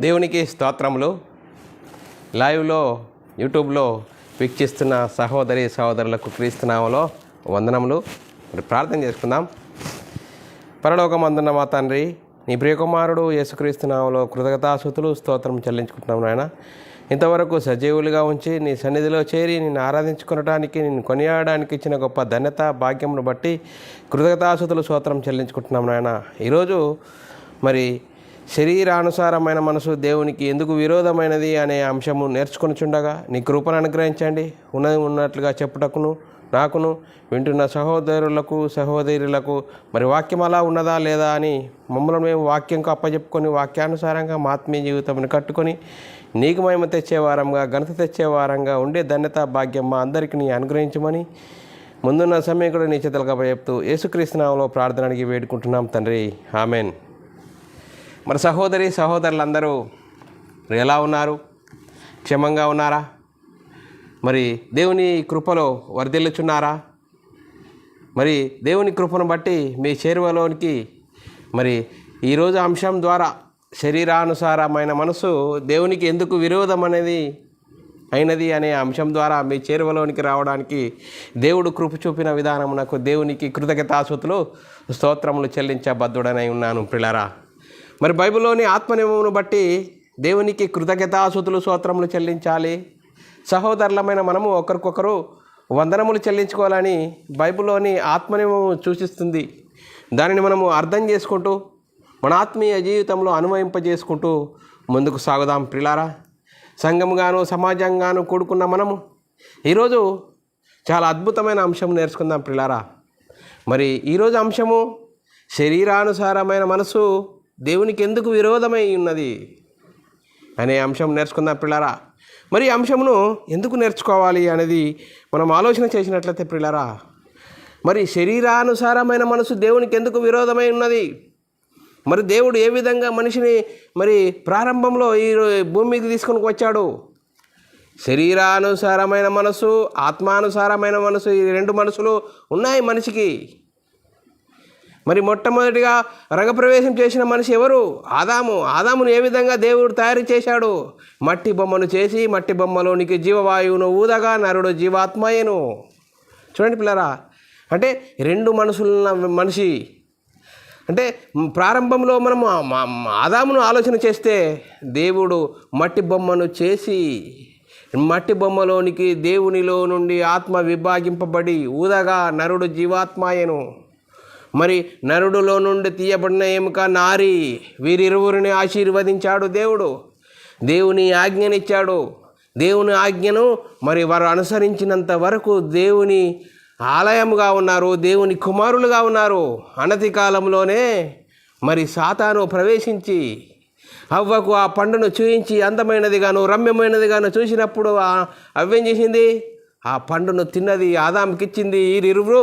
దేవునికి స్తోత్రములు. లైవ్లో యూట్యూబ్లో వీక్షిస్తున్న సహోదరి సహోదరులకు క్రీస్తునామములో వందనములు. మరి ప్రార్థన చేసుకుందాం. పరలోకమందున్న మా తండ్రి, నీ ప్రియకుమారుడు యేసుక్రీస్తునామములో కృతజ్ఞతాస్తుతులు స్తోత్రం చెల్లించుకుంటున్నాం నాయన. ఇంతవరకు సజీవులుగా ఉంచి నీ సన్నిధిలో చేరి నిన్ను ఆరాధించుకునడానికి, నిన్ను కొనియాడడానికి ఇచ్చిన గొప్ప ధన్యత భాగ్యమును బట్టి కృతజ్ఞతాస్తుతులు స్తోత్రం చెల్లించుకుంటున్నాం నాయన. ఈరోజు మరి శరీరానుసారమైన మనసు దేవునికి ఎందుకు విరోధమైనది అనే అంశము నేర్చుకొనిచుండగా నీ కృపను అనుగ్రహించండి. ఉన్నది ఉన్నట్లుగా చెప్పుటకును, నాకును, వింటున్న సహోదరులకు సహోదరులకు మరి వాక్యం అలా ఉన్నదా లేదా అని మమ్మల్ని మేము వాక్యంకు అప్పచెప్పుకొని వాక్యానుసారంగా మా ఆత్మీయ జీవితంని కట్టుకొని నీకు మహిమ తెచ్చేవారంగా, ఘనత తెచ్చేవారంగా ఉండే ధన్యత భాగ్యం మా అందరికీ నీ అనుగ్రహించమని ముందున్న సమయం కూడా నీ చేతులకు అప్పచెప్తూ యేసుక్రీస్తు నామములో ప్రార్థన అడిగి వేడుకుంటున్నాం తండ్రి, ఆమెన్. మరి సహోదరి సహోదరులందరూ ఎలా ఉన్నారు? క్షేమంగా ఉన్నారా? మరి దేవుని కృపలో వర్ధిల్లుచున్నారా? మరి దేవుని కృపను బట్టి మీ చేరువలోనికి మరి ఈరోజు అంశం ద్వారా శరీరానుసారమైన మనసు దేవునికి ఎందుకు విరోధం అయినది అనే అంశం ద్వారా మీ చేరువలోనికి రావడానికి దేవుడు కృప చూపిన విధానమునకు దేవునికి కృతజ్ఞతాస్తుతులు స్తోత్రములు చెల్లించబద్ధుడనై ఉన్నాను ప్రియులారా. మరి బైబిల్లోని ఆత్మనియమమును బట్టి దేవునికి కృతజ్ఞతాస్తుతులు స్తోత్రములు చెల్లించాలి. సహోదరులమైన మనము ఒకరికొకరు వందనములు చెల్లించుకోవాలని బైబిల్లోని ఆత్మనియమము సూచిస్తుంది. దానిని మనము అర్థం చేసుకుంటూ మన ఆత్మీయ జీవితంలో అన్వయింపజేసుకుంటూ ముందుకు సాగుదాం ప్రియులారా. సంఘముగాను సమాజంగాను కూడుకున్న మనము ఈరోజు చాలా అద్భుతమైన అంశం నేర్చుకుందాం ప్రియులారా. మరి ఈరోజు అంశము శరీరానుసారమైన మనసు దేవునికి ఎందుకు విరోధమై ఉన్నది అనే అంశం నేర్చుకుందాం ప్రియులారా. మరి ఈ అంశమును ఎందుకు నేర్చుకోవాలి అనేది మనం ఆలోచన చేసినట్లయితే ప్రియులారా, మరి శరీరానుసారమైన మనసు దేవునికి ఎందుకు విరోధమై ఉన్నది? మరి దేవుడు ఏ విధంగా మనిషిని మరి ప్రారంభంలో ఈ భూమి మీదకి తీసుకొని వచ్చాడు? శరీరానుసారమైన మనసు, ఆత్మానుసారమైన మనసు, ఈ రెండు మనసులు ఉన్నాయి మనిషికి. మరి మొట్టమొదటిగా రంగప్రవేశం చేసిన మనిషి ఎవరు? ఆదామును ఏ విధంగా దేవుడు తయారు చేశాడు? మట్టి బొమ్మను చేసి మట్టి బొమ్మలోనికి జీవవాయువును ఊదగా నరుడు జీవాత్మయను. చూడండి పిల్లరా, అంటే రెండు మనసులున్న మనిషి. అంటే ప్రారంభంలో మనము ఆదామును ఆలోచన చేస్తే దేవుడు మట్టి బొమ్మను చేసి మట్టి బొమ్మలోనికి దేవునిలో నుండి ఆత్మ విభాగింపబడి ఊదగా నరుడు జీవాత్మయను. మరి నరుడులో నుండి తీయబడిన ఎముక నారి, వీరిరువురిని ఆశీర్వదించాడు దేవుడు. దేవుని ఆజ్ఞనిచ్చాడు. దేవుని ఆజ్ఞను మరి వారు అనుసరించినంత వరకు దేవుని ఆలయముగా ఉన్నారు, దేవుని కుమారులుగా ఉన్నారు. అనతి కాలంలోనే మరి సాతాను ప్రవేశించి అవ్వకు ఆ పండును చూయించి అందమైనదిగాను రమ్యమైనదిగాను చూసినప్పుడు అవ్వేం చేసింది? ఆ పండును తిన్నది, ఆదాముకిచ్చింది. వీరిరువురు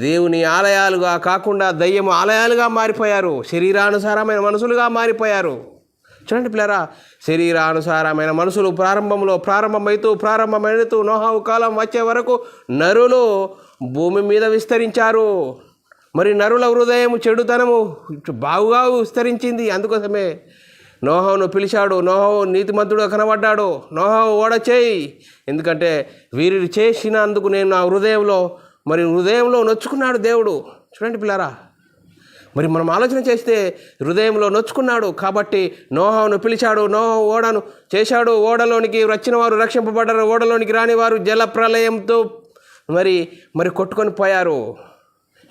దేవుని ఆలయాలుగా కాకుండా దయ్యము ఆలయాలుగా మారిపోయారు. శరీరానుసారమైన మనుషులుగా మారిపోయారు. చూడండి పిల్లరా, శరీరానుసారమైన మనుషులు ప్రారంభమైతూ నోహవు కాలం వచ్చే వరకు నరులు భూమి మీద విస్తరించారు. మరి నరుల హృదయం చెడుతనము బాగుగా విస్తరించింది. అందుకోసమే నోహవును పిలిచాడు. నోహవు నీతిమంతుడు కనబడ్డాడు. నోహవు ఓడచేయి, ఎందుకంటే వీరు చేసినందుకు నేను నా హృదయంలో నొచ్చుకున్నాడు దేవుడు. చూడండి పిల్లారా, మరి మనం ఆలోచన చేస్తే హృదయంలో నొచ్చుకున్నాడు కాబట్టి నోహవును పిలిచాడు. నోహవు ఓడను చేశాడు. ఓడలోనికి వచ్చిన వారు రక్షింపబడ్డారు. ఓడలోనికి రాని వారు జల ప్రళయంతో మరి కొట్టుకొని పోయారు.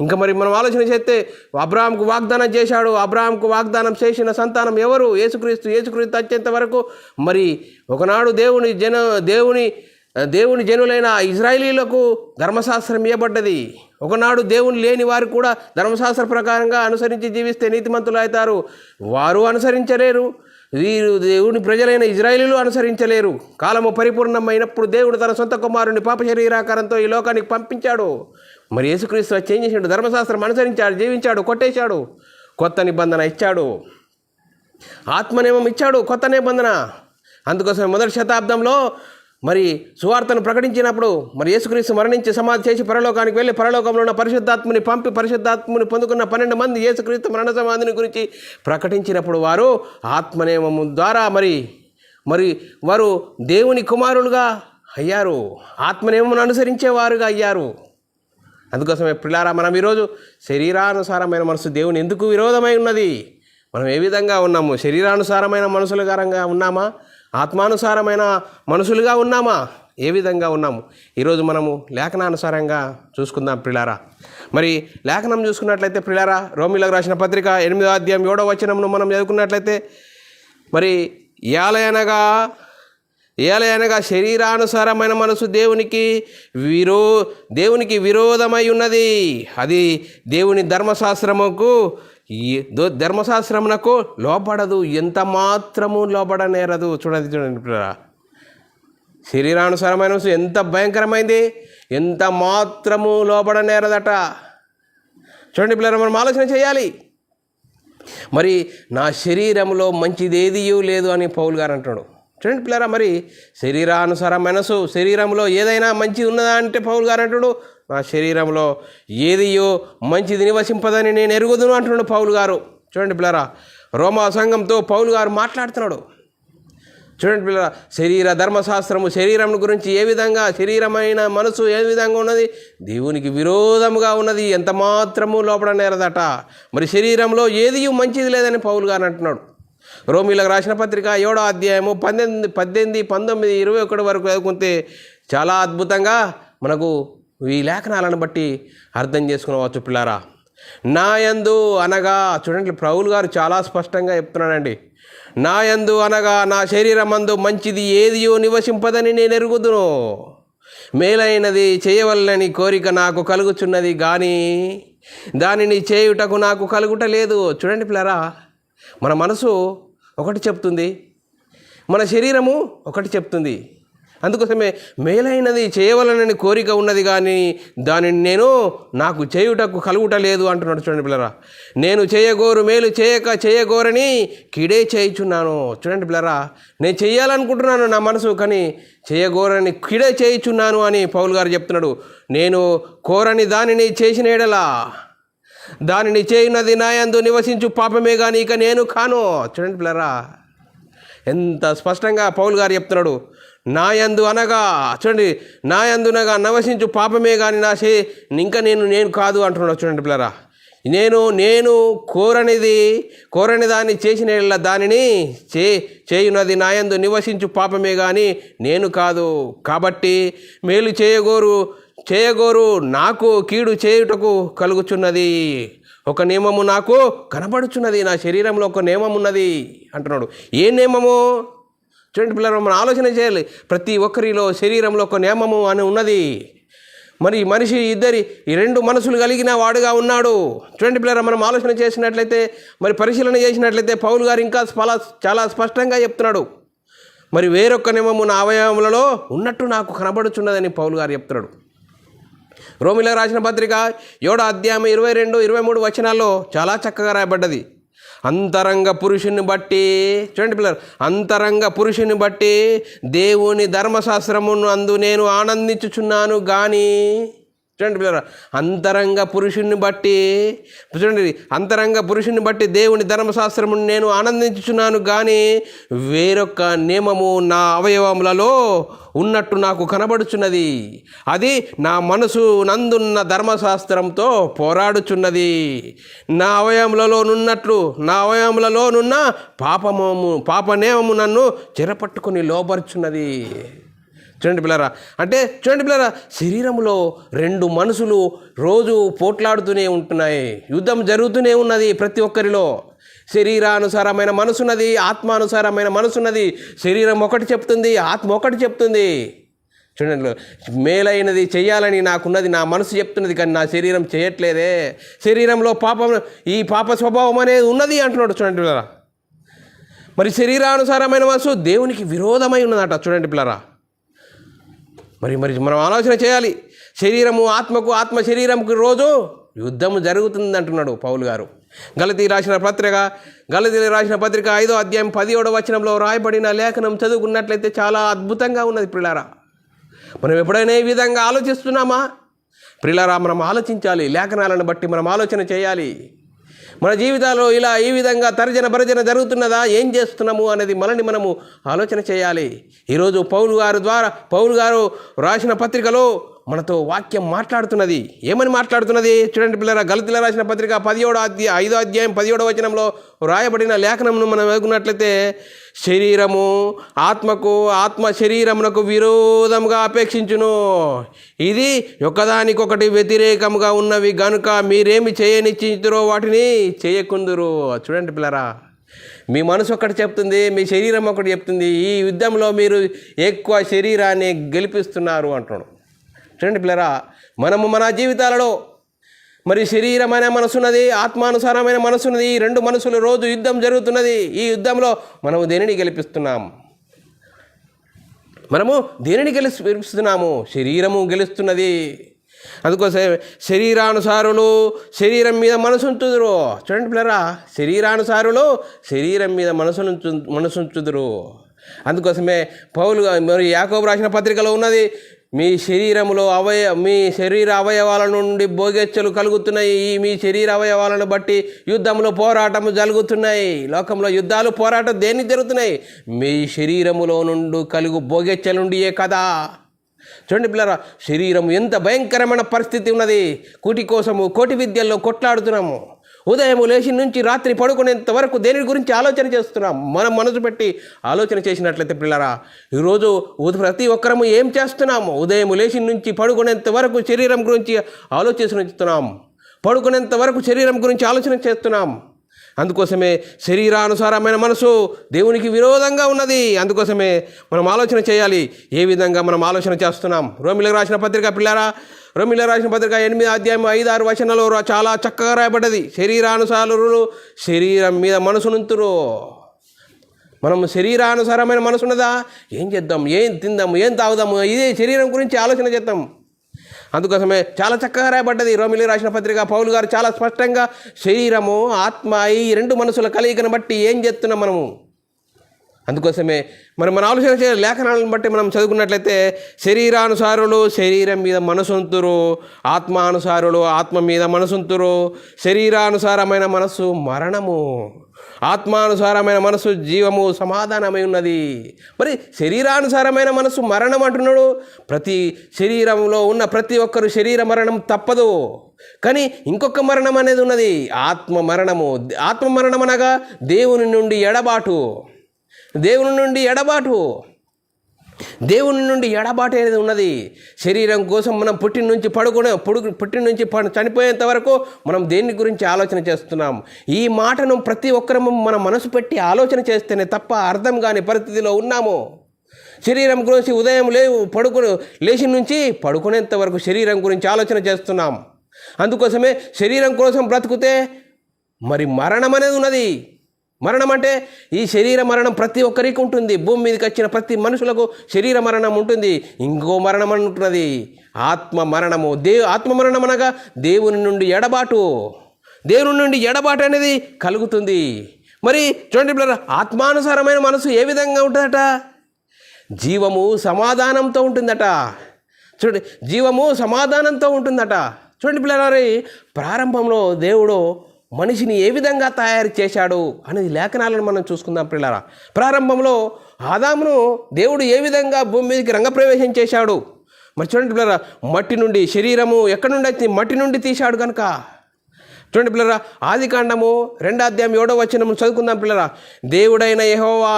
ఇంకా మరి మనం ఆలోచన చేస్తే అబ్రాహాంకు వాగ్దానం చేశాడు. అబ్రాహాంకు వాగ్దానం చేసిన సంతానం ఎవరు? యేసుక్రీస్తు వచ్చేంత వరకు మరి ఒకనాడు దేవుని జనులైన ఇజ్రాయేలీలకు ధర్మశాస్త్రం ఇవ్వబడ్డది. ఒకనాడు దేవుని లేని వారు కూడా ధర్మశాస్త్ర ప్రకారంగా అనుసరించి జీవిస్తే నీతిమంతులు అవుతారు. వారు అనుసరించలేరు. వీరు దేవుని ప్రజలైన ఇజ్రాయేలీలు అనుసరించలేరు. కాలము పరిపూర్ణమైనప్పుడు దేవుడు తన సొంత కుమారుని పాప శరీరాకారంతో ఈ లోకానికి పంపించాడు. మరి యేసుక్రీస్తు వచ్చి ఏం చేశాడు? ధర్మశాస్త్రం అనుసరించాడు, జీవించాడు, కొట్టేశాడు. కొత్త నిబంధన ఇచ్చాడు. ఆత్మనియమం ఇచ్చాడు, కొత్త నిబంధన. అందుకోసం మొదటి శతాబ్దంలో మరి సువార్తను ప్రకటించినప్పుడు మరి యేసుక్రీస్తు మరణించి సమాధి చేసి పరలోకానికి వెళ్ళి పరలోకంలో ఉన్న పరిశుద్ధాత్మని పంపి పరిశుద్ధాత్మని పొందుకున్న 12 మంది యేసుక్రీస్తు మరణ సమాధిని గురించి ప్రకటించినప్పుడు వారు ఆత్మనియమము ద్వారా మరి వారు దేవుని కుమారులుగా అయ్యారు, ఆత్మనియమమును అనుసరించేవారుగా అయ్యారు. అందుకోసమే పిల్లారా, మనం ఈరోజు శరీరానుసారమైన మనసు దేవుని ఎందుకు విరోధమై ఉన్నది? మనం ఏ విధంగా ఉన్నాము? శరీరానుసారమైన మనుషులుగారంగా ఉన్నామా? ఆత్మానుసారమైన మనుషులుగా ఉన్నామా? ఏ విధంగా ఉన్నాము? ఈరోజు మనము లేఖనానుసారంగా చూసుకుందాం పిల్లారా. మరి లేఖనం చూసుకున్నట్లయితే పిల్లారా, రోమీలకు రాసిన పత్రిక 8వ అధ్యాయం 7వ వచనమును మనం చదువుకున్నట్లయితే, మరి ఏలయనగా శరీరానుసారమైన మనసు దేవునికి విరోధమై ఉన్నది. అది దేవుని ధర్మశాస్త్రమునకు లోపడదు, ఎంత మాత్రము లోపడనేరదు. చూడండి పిల్లరా, శరీరానుసారమైన మనసు ఎంత భయంకరమైంది, ఎంత మాత్రము లోపడనేరదట. చూడండి పిల్లరా, మనం ఆలోచన చేయాలి. మరి నా శరీరంలో మంచిదేదియూ లేదు అని పౌలు గారు అంటున్నాడు. చూడండి పిల్లరా, మరి శరీరానుసార మనసు, శరీరంలో ఏదైనా మంచిది ఉన్నదా అంటే పౌలు గారు అంటున్నాడు, నా శరీరంలో ఏదియో మంచిది నివసింపదని నేను ఎరుగుదును అంటున్నాడు పౌలు గారు. చూడండి పిల్లరా, రోమా సంఘంతో పౌలు గారు మాట్లాడుతున్నాడు. చూడండి పిల్లరా, ధర్మశాస్త్రము శరీరం గురించి ఏ విధంగా, శరీరమైన మనసు ఏ విధంగా ఉన్నది, దేవునికి విరోధముగా ఉన్నది, ఎంత మాత్రము లోపడనేరదట. మరి శరీరంలో ఏది మంచిది లేదని పౌలు గారు అంటున్నాడు. రోమీలకు రాసిన పత్రిక 7వ అధ్యాయము 18, 19, 21 వరకు చదువుకుంటే చాలా అద్భుతంగా మనకు ఈ లేఖనాలను బట్టి అర్థం చేసుకునవచ్చు పిల్లారా. నా యందు అనగా, చూడండి పౌలు గారు చాలా స్పష్టంగా చెప్తున్నాడండి, నా యందు అనగా నా శరీరమందు మంచిది ఏదియో నివసింపదని నేను ఎరుగుదును, మేలైనది చేయవలనని కోరిక నాకు కలుగుచున్నది కానీ దానిని చేయుటకు నాకు కలుగుట లేదు. చూడండి పిల్లరా, మన మనసు ఒకటి చెప్తుంది, మన శరీరము ఒకటి చెప్తుంది. అందుకోసమే మేలైనది చేయవలనని కోరిక ఉన్నది కానీ దానిని నాకు చేయుటకు కలుగుట లేదు అంటున్నాడు. చూడండి పిల్లరా, నేను చేయగోరు మేలు చేయగోరని కీడే చేయుచున్నాను. చూడండి పిల్లరా, నేను చేయాలనుకుంటున్నాను నా మనసు, కానీ చేయగోరని కీడే చేయుచున్నాను అని పౌలు గారు చెప్తున్నాడు. నేను కోరని దానిని చేసిన ఎడలా దానిని చేయున్నది నా యందు నివసించు పాపమే కానీ ఇక నేను కాను. చూడండి పిల్లరా, ఎంత స్పష్టంగా పౌలు గారు చెప్తున్నాడు. నా యందు అనగా, చూడండి, నా యందునగా నివసించు పాపమే కానీ ఇంకా నేను కాదు అంటున్నాడు. చూడండి పిల్లరా, నేను కోరని దాన్ని చేసిన దానిని చేయున్నది నా యందు నివసించు పాపమే కానీ నేను కాదు. కాబట్టి మేలు చేయగోరు నాకు కీడు చేయుటకు కలుగుచున్నది. ఒక నియమము నాకు కనబడుచున్నది, నా శరీరంలో ఒక నియమం ఉన్నది అంటున్నాడు. ఏ నియమము? చూడండి పిల్లలు, మనం ఆలోచన చేయాలి. ప్రతి ఒక్కరిలో శరీరంలో ఒక నియమము అని ఉన్నది. మరి మనిషి ఈ 2 మనసులు కలిగిన వాడుగా ఉన్నాడు. చూడండి పిల్లలు, మనం ఆలోచన చేసినట్లయితే, మరి పరిశీలన చేసినట్లయితే పౌలు గారు ఇంకా చాలా స్పష్టంగా చెప్తున్నాడు. మరి వేరొక నియమము నా అవయవములలో ఉన్నట్టు నాకు కనబడుచున్నదని పౌలు గారు చెప్తున్నాడు. రోమీలకు రాసిన పత్రిక 7వ అధ్యాయం 22, 23 వచనాల్లో చాలా చక్కగా రాయబడ్డది. అంతరంగ పురుషుని బట్టి, చూడండి పిల్లలు, అంతరంగ పురుషుని బట్టి దేవుని ధర్మశాస్త్రమును అందు నేను ఆనందించుచున్నాను కానీ, చూడండి పిల్లరా, అంతరంగ పురుషుని బట్టి దేవుని ధర్మశాస్త్రమును నేను ఆనందించుచున్నాను కానీ వేరొక నియమము నా అవయవములలో ఉన్నట్టు నాకు కనబడుచున్నది. అది నా మనసు నందున్న ధర్మశాస్త్రంతో పోరాడుచున్నది. నా అవయవములలోనున్న పాపనేమము నన్ను చెరపట్టుకుని లోపరుచున్నది. చూడండి పిల్లరా, అంటే చూడండి పిల్లరా, శరీరంలో 2 మనసులు రోజు పోట్లాడుతూనే ఉంటున్నాయి, యుద్ధం జరుగుతూనే ఉన్నది ప్రతి ఒక్కరిలో. శరీరానుసారమైన మనసున్నది, ఆత్మానుసారమైన మనసున్నది. శరీరం ఒకటి చెప్తుంది, ఆత్మ ఒకటి చెప్తుంది. చూడండి, మేలైనది చెయ్యాలని నాకున్నది, నా మనసు చెప్తున్నది, కానీ నా శరీరం చేయట్లేదే. శరీరంలో ఈ పాప స్వభావం అనేది ఉన్నది అంటున్నాడు. చూడండి పిల్లరా, మరి శరీరానుసారమైన మనసు దేవునికి విరోధమై ఉన్నదట. చూడండి పిల్లరా, మరి మనం ఆలోచన చేయాలి. శరీరము ఆత్మకు, ఆత్మ శరీరంకు రోజు యుద్ధము జరుగుతుంది అంటున్నాడు పౌలు గారు. గలతీ రాసిన పత్రిక 5వ అధ్యాయం 17వ వచనంలో రాయబడిన లేఖనం చదువుకున్నట్లయితే చాలా అద్భుతంగా ఉన్నది పిల్లారా. మనం ఎప్పుడైనా ఈ విధంగా ఆలోచిస్తున్నామా? ప్రియులారా, మనం ఆలోచించాలి. లేఖనాలను బట్టి మనం ఆలోచన చేయాలి. మన జీవితాల్లో ఈ విధంగా తర్జన భర్జన జరుగుతున్నదా? ఏం చేస్తున్నాము అనేది మనల్ని మనము ఆలోచన చేయాలి. ఈరోజు పౌలు గారు రాసిన పత్రికలో మనతో వాక్యం మాట్లాడుతున్నది. ఏమని మాట్లాడుతున్నది చూడండి పిల్లరా. గలతీయుల రాసిన పత్రిక 5వ అధ్యాయం 17వ వచనంలో రాయబడిన లేఖనమును మనం చదువుకున్నట్లయితే, శరీరము ఆత్మకు, ఆత్మ శరీరమునకు విరోధంగా అపేక్షించును. ఇది ఒకదానికొకటి వ్యతిరేకంగా ఉన్నవి గనుక మీరేమి చేయనిచ్చిరో వాటిని చేయకుందురు. చూడండి పిల్లరా, మీ మనసు ఒకటి చెప్తుంది, మీ శరీరం ఒకటి చెప్తుంది. ఈ యుద్ధంలో మీరు ఎక్కువ శరీరాన్ని గెలిపిస్తున్నారు అంటున్నాడు. చూడండి పిల్లరా, మనము మన జీవితాలలో మరి శరీరమైన మనసున్నది, ఆత్మానుసారమైన మనసున్నది. ఈ రెండు మనసులు రోజు యుద్ధం జరుగుతున్నది. ఈ యుద్ధంలో మనము దేనిని గెలిపిస్తున్నాము? మనము దేనిని గెలిపిస్తున్నాము? శరీరము గెలుస్తున్నది. అందుకోసం శరీరానుసారులు శరీరం మీద మనసుంచుదురు. చూడండి పిల్లరా, శరీరానుసారులు శరీరం మీద మనసుంచుదురు. అందుకోసమే పౌలు మరి యాకోబు రాసిన పత్రికలో ఉన్నది, మీ శరీర అవయవాల నుండి భోగెచ్చలు కలుగుతున్నాయి. మీ శరీర అవయవాలను బట్టి యుద్ధంలో పోరాటం జరుగుతున్నాయి. లోకంలో యుద్ధాలు పోరాటం దేనికి జరుగుతున్నాయి? మీ శరీరములో నుండి కలుగు భోగెచ్చల నుండియే కదా. చూడండి పిల్లరా, శరీరం ఎంత భయంకరమైన పరిస్థితి ఉన్నది. కూటి కోసము కోటి విద్యల్లో కొట్లాడుతున్నాము. ఉదయం లేచి నుంచి రాత్రి పడుకునేంత వరకు దేని గురించి ఆలోచన చేస్తున్నాం. మనం మనసు పెట్టి ఆలోచన చేసినట్లయితే పిల్లరా, ఈరోజు ప్రతి ఒక్కరము ఏం చేస్తున్నాము? ఉదయం లేచి నుంచి పడుకునేంత వరకు శరీరం గురించి ఆలోచిస్తున్నాం. పడుకునేంత వరకు శరీరం గురించి ఆలోచన చేస్తున్నాం. అందుకోసమే శరీరానుసారమైన మనసు దేవునికి విరోధంగా ఉన్నది. అందుకోసమే మనం ఆలోచన చేయాలి, ఏ విధంగా మనం ఆలోచన చేస్తున్నాం. రోమిలకు రాసిన పత్రిక పిల్లరా, రోమిలకు రాసిన పత్రిక 8వ అధ్యాయం 5-6 వచనాలు చాలా చక్కగా రాయబడ్డది. శరీరానుసారులు శరీరం మీద మనసునుంతురు. మనం శరీరానుసారమైన మనసు ఉన్నదా? ఏం చేద్దాం, ఏం తిందాము, ఏం తాగుదాము, ఇదే శరీరం గురించి ఆలోచన చేద్దాం. అందుకోసమే చాలా చక్కగా రాయబడ్డది రోమిలకు రాసిన పత్రిక. పౌలు గారు చాలా స్పష్టంగా శరీరము ఆత్మ ఈ రెండు మనసుల కలయికను బట్టి ఏం చేస్తున్నాం మనము. అందుకోసమే మన ఆలోచన చేయాలి. లేఖనాలను బట్టి మనం చదువుకున్నట్లయితే, శరీరానుసారులు శరీరం మీద మనసుంతురు, ఆత్మానుసారులు ఆత్మ మీద మనసుంతురు. శరీరానుసారమైన మనసు మరణము, ఆత్మానుసారమైన మనసు జీవము సమాధానమై ఉన్నది. మరి శరీరానుసారమైన మనసు మరణం అంటున్నాడు. ప్రతి శరీరంలో ఉన్న ప్రతి ఒక్కరు శరీర మరణం తప్పదు. కానీ ఇంకొక మరణం అనేది ఉన్నది, ఆత్మ మరణము. ఆత్మ మరణం అనగా దేవుని నుండి ఎడబాటు. దేవుని నుండి ఎడబాటు అనేది ఉన్నది. శరీరం కోసం మనం పుట్టిన నుంచి చనిపోయేంత వరకు మనం దేని గురించి ఆలోచన చేస్తున్నాం. ఈ మాటను ప్రతి ఒక్కరము మన మనసు పెట్టి ఆలోచన చేస్తేనే తప్ప అర్థం కాని పరిస్థితిలో ఉన్నాము. శరీరం గురించి ఉదయం లేచి నుంచి పడుకునేంత వరకు శరీరం గురించి ఆలోచన చేస్తున్నాం. అందుకోసమే శరీరం కోసం బ్రతుకుతే మరి మరణం అనేది ఉన్నది. మరణం అంటే ఈ శరీర మరణం ప్రతి ఒక్కరికి ఉంటుంది. భూమి మీదకి వచ్చిన ప్రతి మనుషులకు శరీర మరణం ఉంటుంది. ఇంకో మరణం అంటున్నది ఆత్మ మరణము. ఆత్మ మరణం అనగా దేవుని నుండి ఎడబాటు అనేది కలుగుతుంది. మరి చూడండి పిల్లరా, ఆత్మానుసారమైన మనసు ఏ విధంగా ఉంటుందట? జీవము సమాధానంతో ఉంటుందట. చూడండి, జీవము సమాధానంతో ఉంటుందట. చూడండి పిల్లలారి, ప్రారంభంలో దేవుడు మనిషిని ఏ విధంగా తయారు చేశాడు అనేది లేఖనాలను మనం చూసుకుందాం పిల్లరా. ప్రారంభంలో ఆదామును దేవుడు ఏ విధంగా భూమి మీదకి రంగప్రవేశం చేశాడు. మరి చూడండి పిల్లరా, మట్టి నుండి, శరీరము ఎక్కడి నుండి అయితే మట్టి నుండి తీశాడు కనుక. చూడండి పిల్లరా, ఆదికాండము 2వ అధ్యాయం 7వ వచనం చదువుకుందాం పిల్లరా. దేవుడైన యెహోవా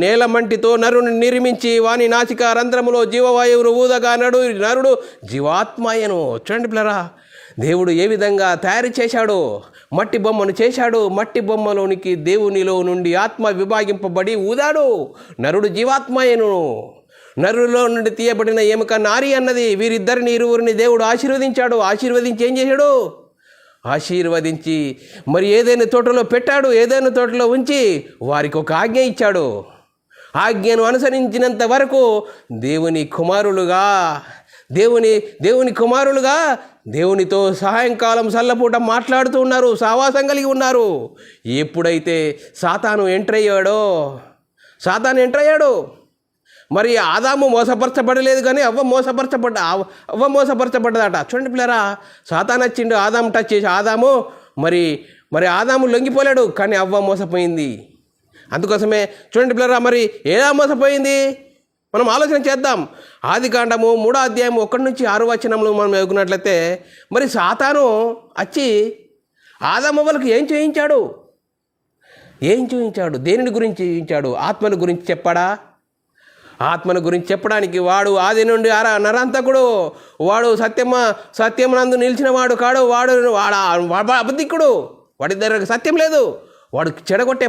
నేల మంటితో నరుని నిర్మించి వాని నాసికా రంధ్రములో జీవవాయువును ఊదగా నరుడు జీవాత్మయను. చూడండి పిల్లరా, దేవుడు ఏ విధంగా తయారు చేశాడు? మట్టి బొమ్మను చేశాడు. మట్టి బొమ్మలోనికి దేవునిలో నుండి ఆత్మ విభాగింపబడి ఊదాడు. నరుడు జీవాత్మయను. నరులో నుండి తీయబడిన ఎముక నారి అన్నది. ఇరువురిని దేవుడు ఆశీర్వదించాడు. ఆశీర్వదించి ఏం చేశాడు? ఆశీర్వదించి మరి ఏదైనా తోటలో పెట్టాడు. ఏదైనా తోటలో ఉంచి వారికి ఒక ఆజ్ఞ ఇచ్చాడు. ఆజ్ఞను అనుసరించినంత వరకు దేవుని కుమారులుగా దేవునితో సాయంకాలం సల్లపూట మాట్లాడుతూ ఉన్నారు, సహవాసం కలిగి ఉన్నారు. ఎప్పుడైతే సాతాను ఎంటర్ అయ్యాడో మరి ఆదాము మోసపరచబడలేదు కానీ అవ్వ మోసపరచబడ్డదట. చూడండి పిల్లరా, సాతాను వచ్చిండు, ఆదాము టచ్ చేసి మరి ఆదాము లొంగిపోలేడు, కానీ అవ్వ మోసపోయింది. అందుకోసమే చూడండి పిల్లరా, మరి ఎలా మోసపోయింది మనం ఆలోచన చేద్దాం. ఆదికాండము 3వ అధ్యాయం 1 నుంచి 6 వచనంలో మనం చదువుకున్నట్లయితే, మరి సాతాను వచ్చి ఆదామవ్వలకు ఏం చూయించాడు? దేనిని గురించి చూయించాడు? ఆత్మను గురించి చెప్పాడా? ఆత్మను గురించి చెప్పడానికి వాడు ఆది నుండి నరాంతకుడు, వాడు సత్యమునందు నిలిచిన వాడు కాడు, వాడు అబద్ధికుడు, వాడి దగ్గర సత్యం లేదు, వాడు చెడగొట్టే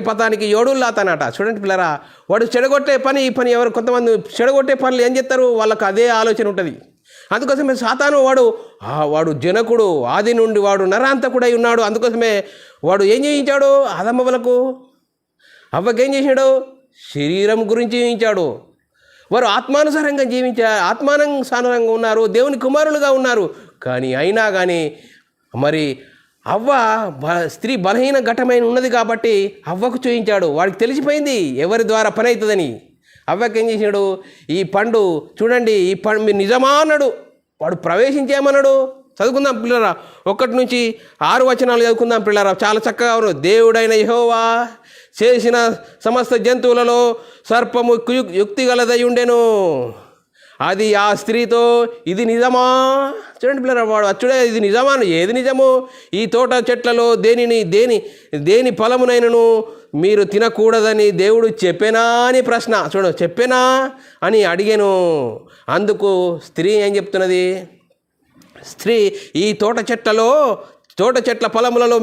పతానికి యోడుల్లాతనట. చూడండి పిల్లరా, వాడు చెడగొట్టే పని ఈ పని ఎవరు కొంతమంది చెడగొట్టే పనులు ఏం చేస్తారు, వాళ్ళకు అదే ఆలోచన ఉంటుంది. అందుకోసమే సాతాను వాడు జనకుడు, ఆది నుండి వాడు నరాంతకుడై ఉన్నాడు. అందుకోసమే వాడు ఏం చేయించాడు? ఆదమ్మలకు అవ్వకేం చేశాడు? శరీరం గురించి జీవించాడు. వారు ఆత్మానుసారంగా ఉన్నారు, దేవుని కుమారులుగా ఉన్నారు. అయినా కానీ మరి అవ్వ స్త్రీ బలహీన ఘటమైన ఉన్నది కాబట్టి అవ్వకు చూయించాడు. వాడికి తెలిసిపోయింది ఎవరి ద్వారా పని అవుతుందని. అవ్వకి ఏం చేశాడు? ఈ పండు చూడండి, ఈ పండు మీరు నిజమా అన్నాడు. వాడు ప్రవేశించేమన్నాడు. చదువుకుందాం పిల్లరా, 1 నుంచి 6 వచనాలు చదువుకుందాం పిల్లరా, చాలా చక్కగా ఉన్నారు. దేవుడైన యెహోవా చేసిన సమస్త జంతువులలో సర్పము యుక్తి గలదై ఉండెను. అది ఆ స్త్రీతో, ఇది నిజమా? చూడండి పిల్లరా, వాడు అచ్చుడే, ఇది నిజమా? ఏది నిజము? ఈ తోట చెట్లలో దేని ఫలమునైనను మీరు తినకూడదని దేవుడు చెప్పేనా అని ప్రశ్న. చెప్పేనా అని అడిగాను. అందుకు స్త్రీ ఏం చెప్తున్నది? స్త్రీ, ఈ తోట చెట్ల ఫలములను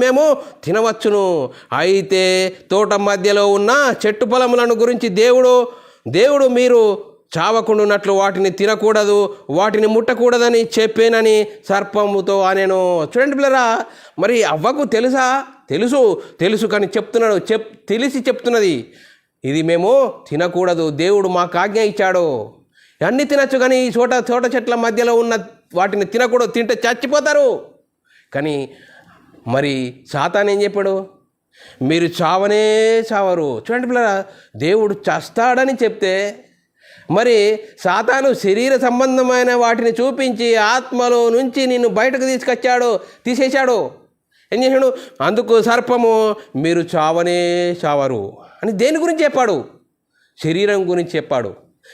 మేము తినవచ్చును. అయితే తోట మధ్యలో ఉన్న చెట్టు ఫలములను గురించి దేవుడు మీరు చావకుండున్నట్లు వాటిని తినకూడదు, వాటిని ముట్టకూడదని చెప్పేనని సర్పముతో అనేను. చూడండి పిల్లరా, మరి అవ్వకు తెలుసు కానీ తెలిసి చెప్తున్నది, ఇది మేము తినకూడదు, దేవుడు మాకు ఆజ్ఞ ఇచ్చాడు. అన్నీ తినచ్చు, కానీ ఈ తోట చెట్ల మధ్యలో ఉన్న వాటిని తినకూడదు, తింటే చచ్చిపోతారు. కానీ మరి సాతాను ఏం చెప్పాడు? మీరు చావరు. చూడండి పిల్లరా, దేవుడు చస్తాడని చెప్తే మరి సాతాను శరీర సంబంధమైన వాటిని చూపించి ఆత్మలో నుంచి నిన్ను బయటకు తీసేశాడు. ఏం చేశాడు? అందుకు సర్పము, మీరు చావరు అని దేని గురించి చెప్పాడు? శరీరం గురించి చెప్పాడు.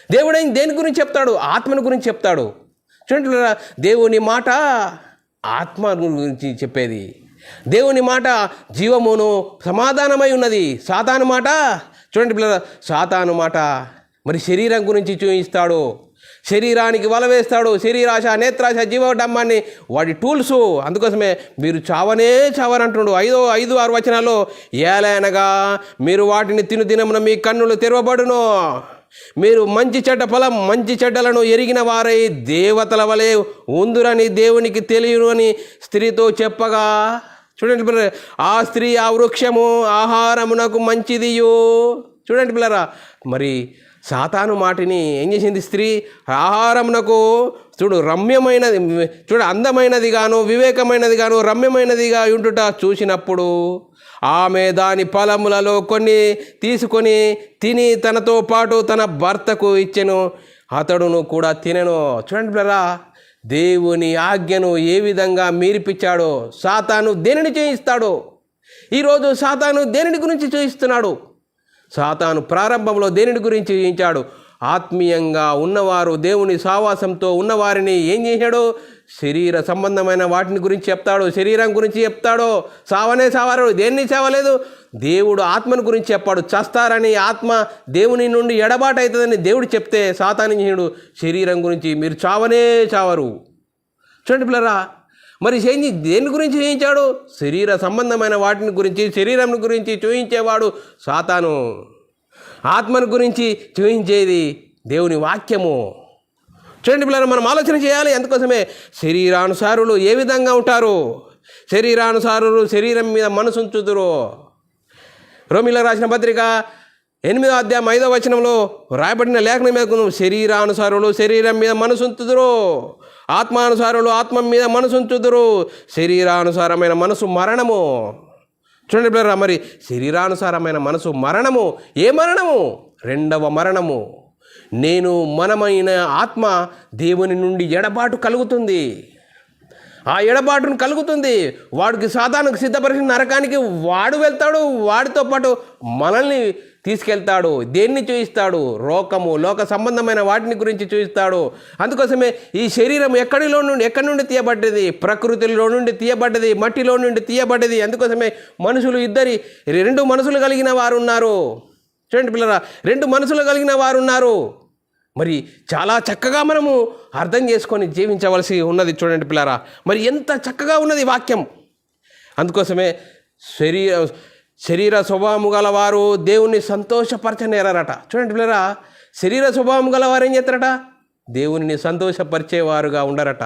దేవుడు దేని గురించి చెప్తాడు? ఆత్మను గురించి చెప్తాడు. చూడండి దేవుని మాట ఆత్మ గురించి చెప్పేది. దేవుని మాట జీవమును సమాధానమై ఉన్నది. సాతాను మాట చూడండి పిల్లల, సాతాను మాట మరి శరీరం గురించి చూపిస్తాడు, శరీరానికి వల వేస్తాడు. శరీరాశ, నేత్రాశ, జీవడమ్మాన్ని వాడి టూల్స్. అందుకోసమే మీరు చావరంటున్నాడు. 5-6 వచనాల్లో, ఏలైనగా మీరు వాటిని తినుదినమున మీ కన్నులు తెరవబడును, మీరు మంచి చెడ్డలను ఎరిగిన వారై దేవతల వలె ఉందురని దేవునికి తెలియను అని స్త్రీతో చెప్పగా. చూడండి పిల్లరా, ఆ స్త్రీ ఆ వృక్షము ఆహారమునకు మంచిదియో. చూడండి పిల్లరా, మరి సాతాను మాటిని ఏం చేసింది స్త్రీ? ఆహారమునకు అందమైనది గాను, వివేకమైనది గాను, రమ్యమైనదిగా ఉండుట చూసినప్పుడు ఆమె దాని ఫలములలో కొన్ని తీసుకొని తిని తనతో పాటు తన భర్తకు ఇచ్చెను, అతడును కూడా తినెను. చూడండి పిల్లరా, దేవుని ఆజ్ఞను ఏ విధంగా మీరిపించాడో. సాతాను దేనిని చేయిస్తాడో? ఈరోజు సాతాను దేనిని గురించి చూయిస్తున్నాడు? సాతాను ప్రారంభంలో దేనిని గురించి చూయించాడు? ఆత్మీయంగా ఉన్నవారు, దేవుని సావాసంతో ఉన్నవారిని ఏం చేశాడు? శరీర సంబంధమైన వాటిని గురించి చెప్తాడు, శరీరం గురించి చెప్తాడు. సావరు, దేన్ని చావలేదు. దేవుడు ఆత్మను గురించి చెప్పాడు. చస్తారని, ఆత్మ దేవుని నుండి ఎడబాటు అవుతుందని దేవుడు చెప్తే సాతాను చేయుడు శరీరం గురించి మీరు చావరు. చూడండి పిల్లరా, మరి దేని గురించి చేయించాడు? శరీర సంబంధమైన వాటిని గురించి, శరీరం గురించి చూయించేవాడు సాతాను. ఆత్మను గురించి చూయించేది దేవుని వాక్యము. చూడండి పిల్లలు, మనం ఆలోచన చేయాలి. అందుకోసమే శరీరానుసారులు ఏ విధంగా ఉంటారు? శరీరానుసారులు శరీరం మీద మనసు ఉంచుదురు. రోమీయులకు రాసిన పత్రిక 8వ అధ్యాయం 5వ వచనంలో రాయబడిన లేఖనం మీద, శరీరానుసారులు శరీరం మీద మనసు ఉంచుదురు, ఆత్మానుసారులు ఆత్మ మీద మనసు ఉంచుదురు. శరీరానుసారమైన మనసు మరణము, చూడండి పిల్లరా, మరి శరీరానుసారమైన మనసు మరణము. ఏ మరణము? రెండవ మరణము. నేను మనమైన ఆత్మ దేవుని నుండి ఎడబాటు కలుగుతుంది. ఆ ఎడబాటును కలుగుతుంది. వాడికి సాతానుకు సిద్ధపరిచిన నరకానికి వాడు వెళ్తాడు, వాడితో పాటు మనల్ని తీసుకెళ్తాడు. దేన్ని చూయిస్తాడు? లోక సంబంధమైన వాటిని గురించి చూయిస్తాడు. అందుకోసమే ఈ శరీరం ఎక్కడి నుండి తీయబడ్డది? ప్రకృతిలో నుండి తీయబడ్డది, మట్టిలో నుండి తీయబడ్డది. అందుకోసమే మనుషులు రెండు మనసులు కలిగిన వారు ఉన్నారు. చూడండి పిల్లరా, రెండు మనసులు కలిగిన వారు ఉన్నారు. మరి చాలా చక్కగా మనము అర్థం చేసుకొని జీవించవలసి ఉన్నది. చూడండి పిల్లరా, మరి ఎంత చక్కగా ఉన్నది వాక్యం. అందుకోసమే శరీర స్వభావము గలవారు దేవుణ్ణి సంతోషపరచనేరట. చూడండి పిల్లరా, శరీర స్వభావం గలవారు ఏం చేస్తారట? దేవుని సంతోషపరిచేవారుగా ఉండరట.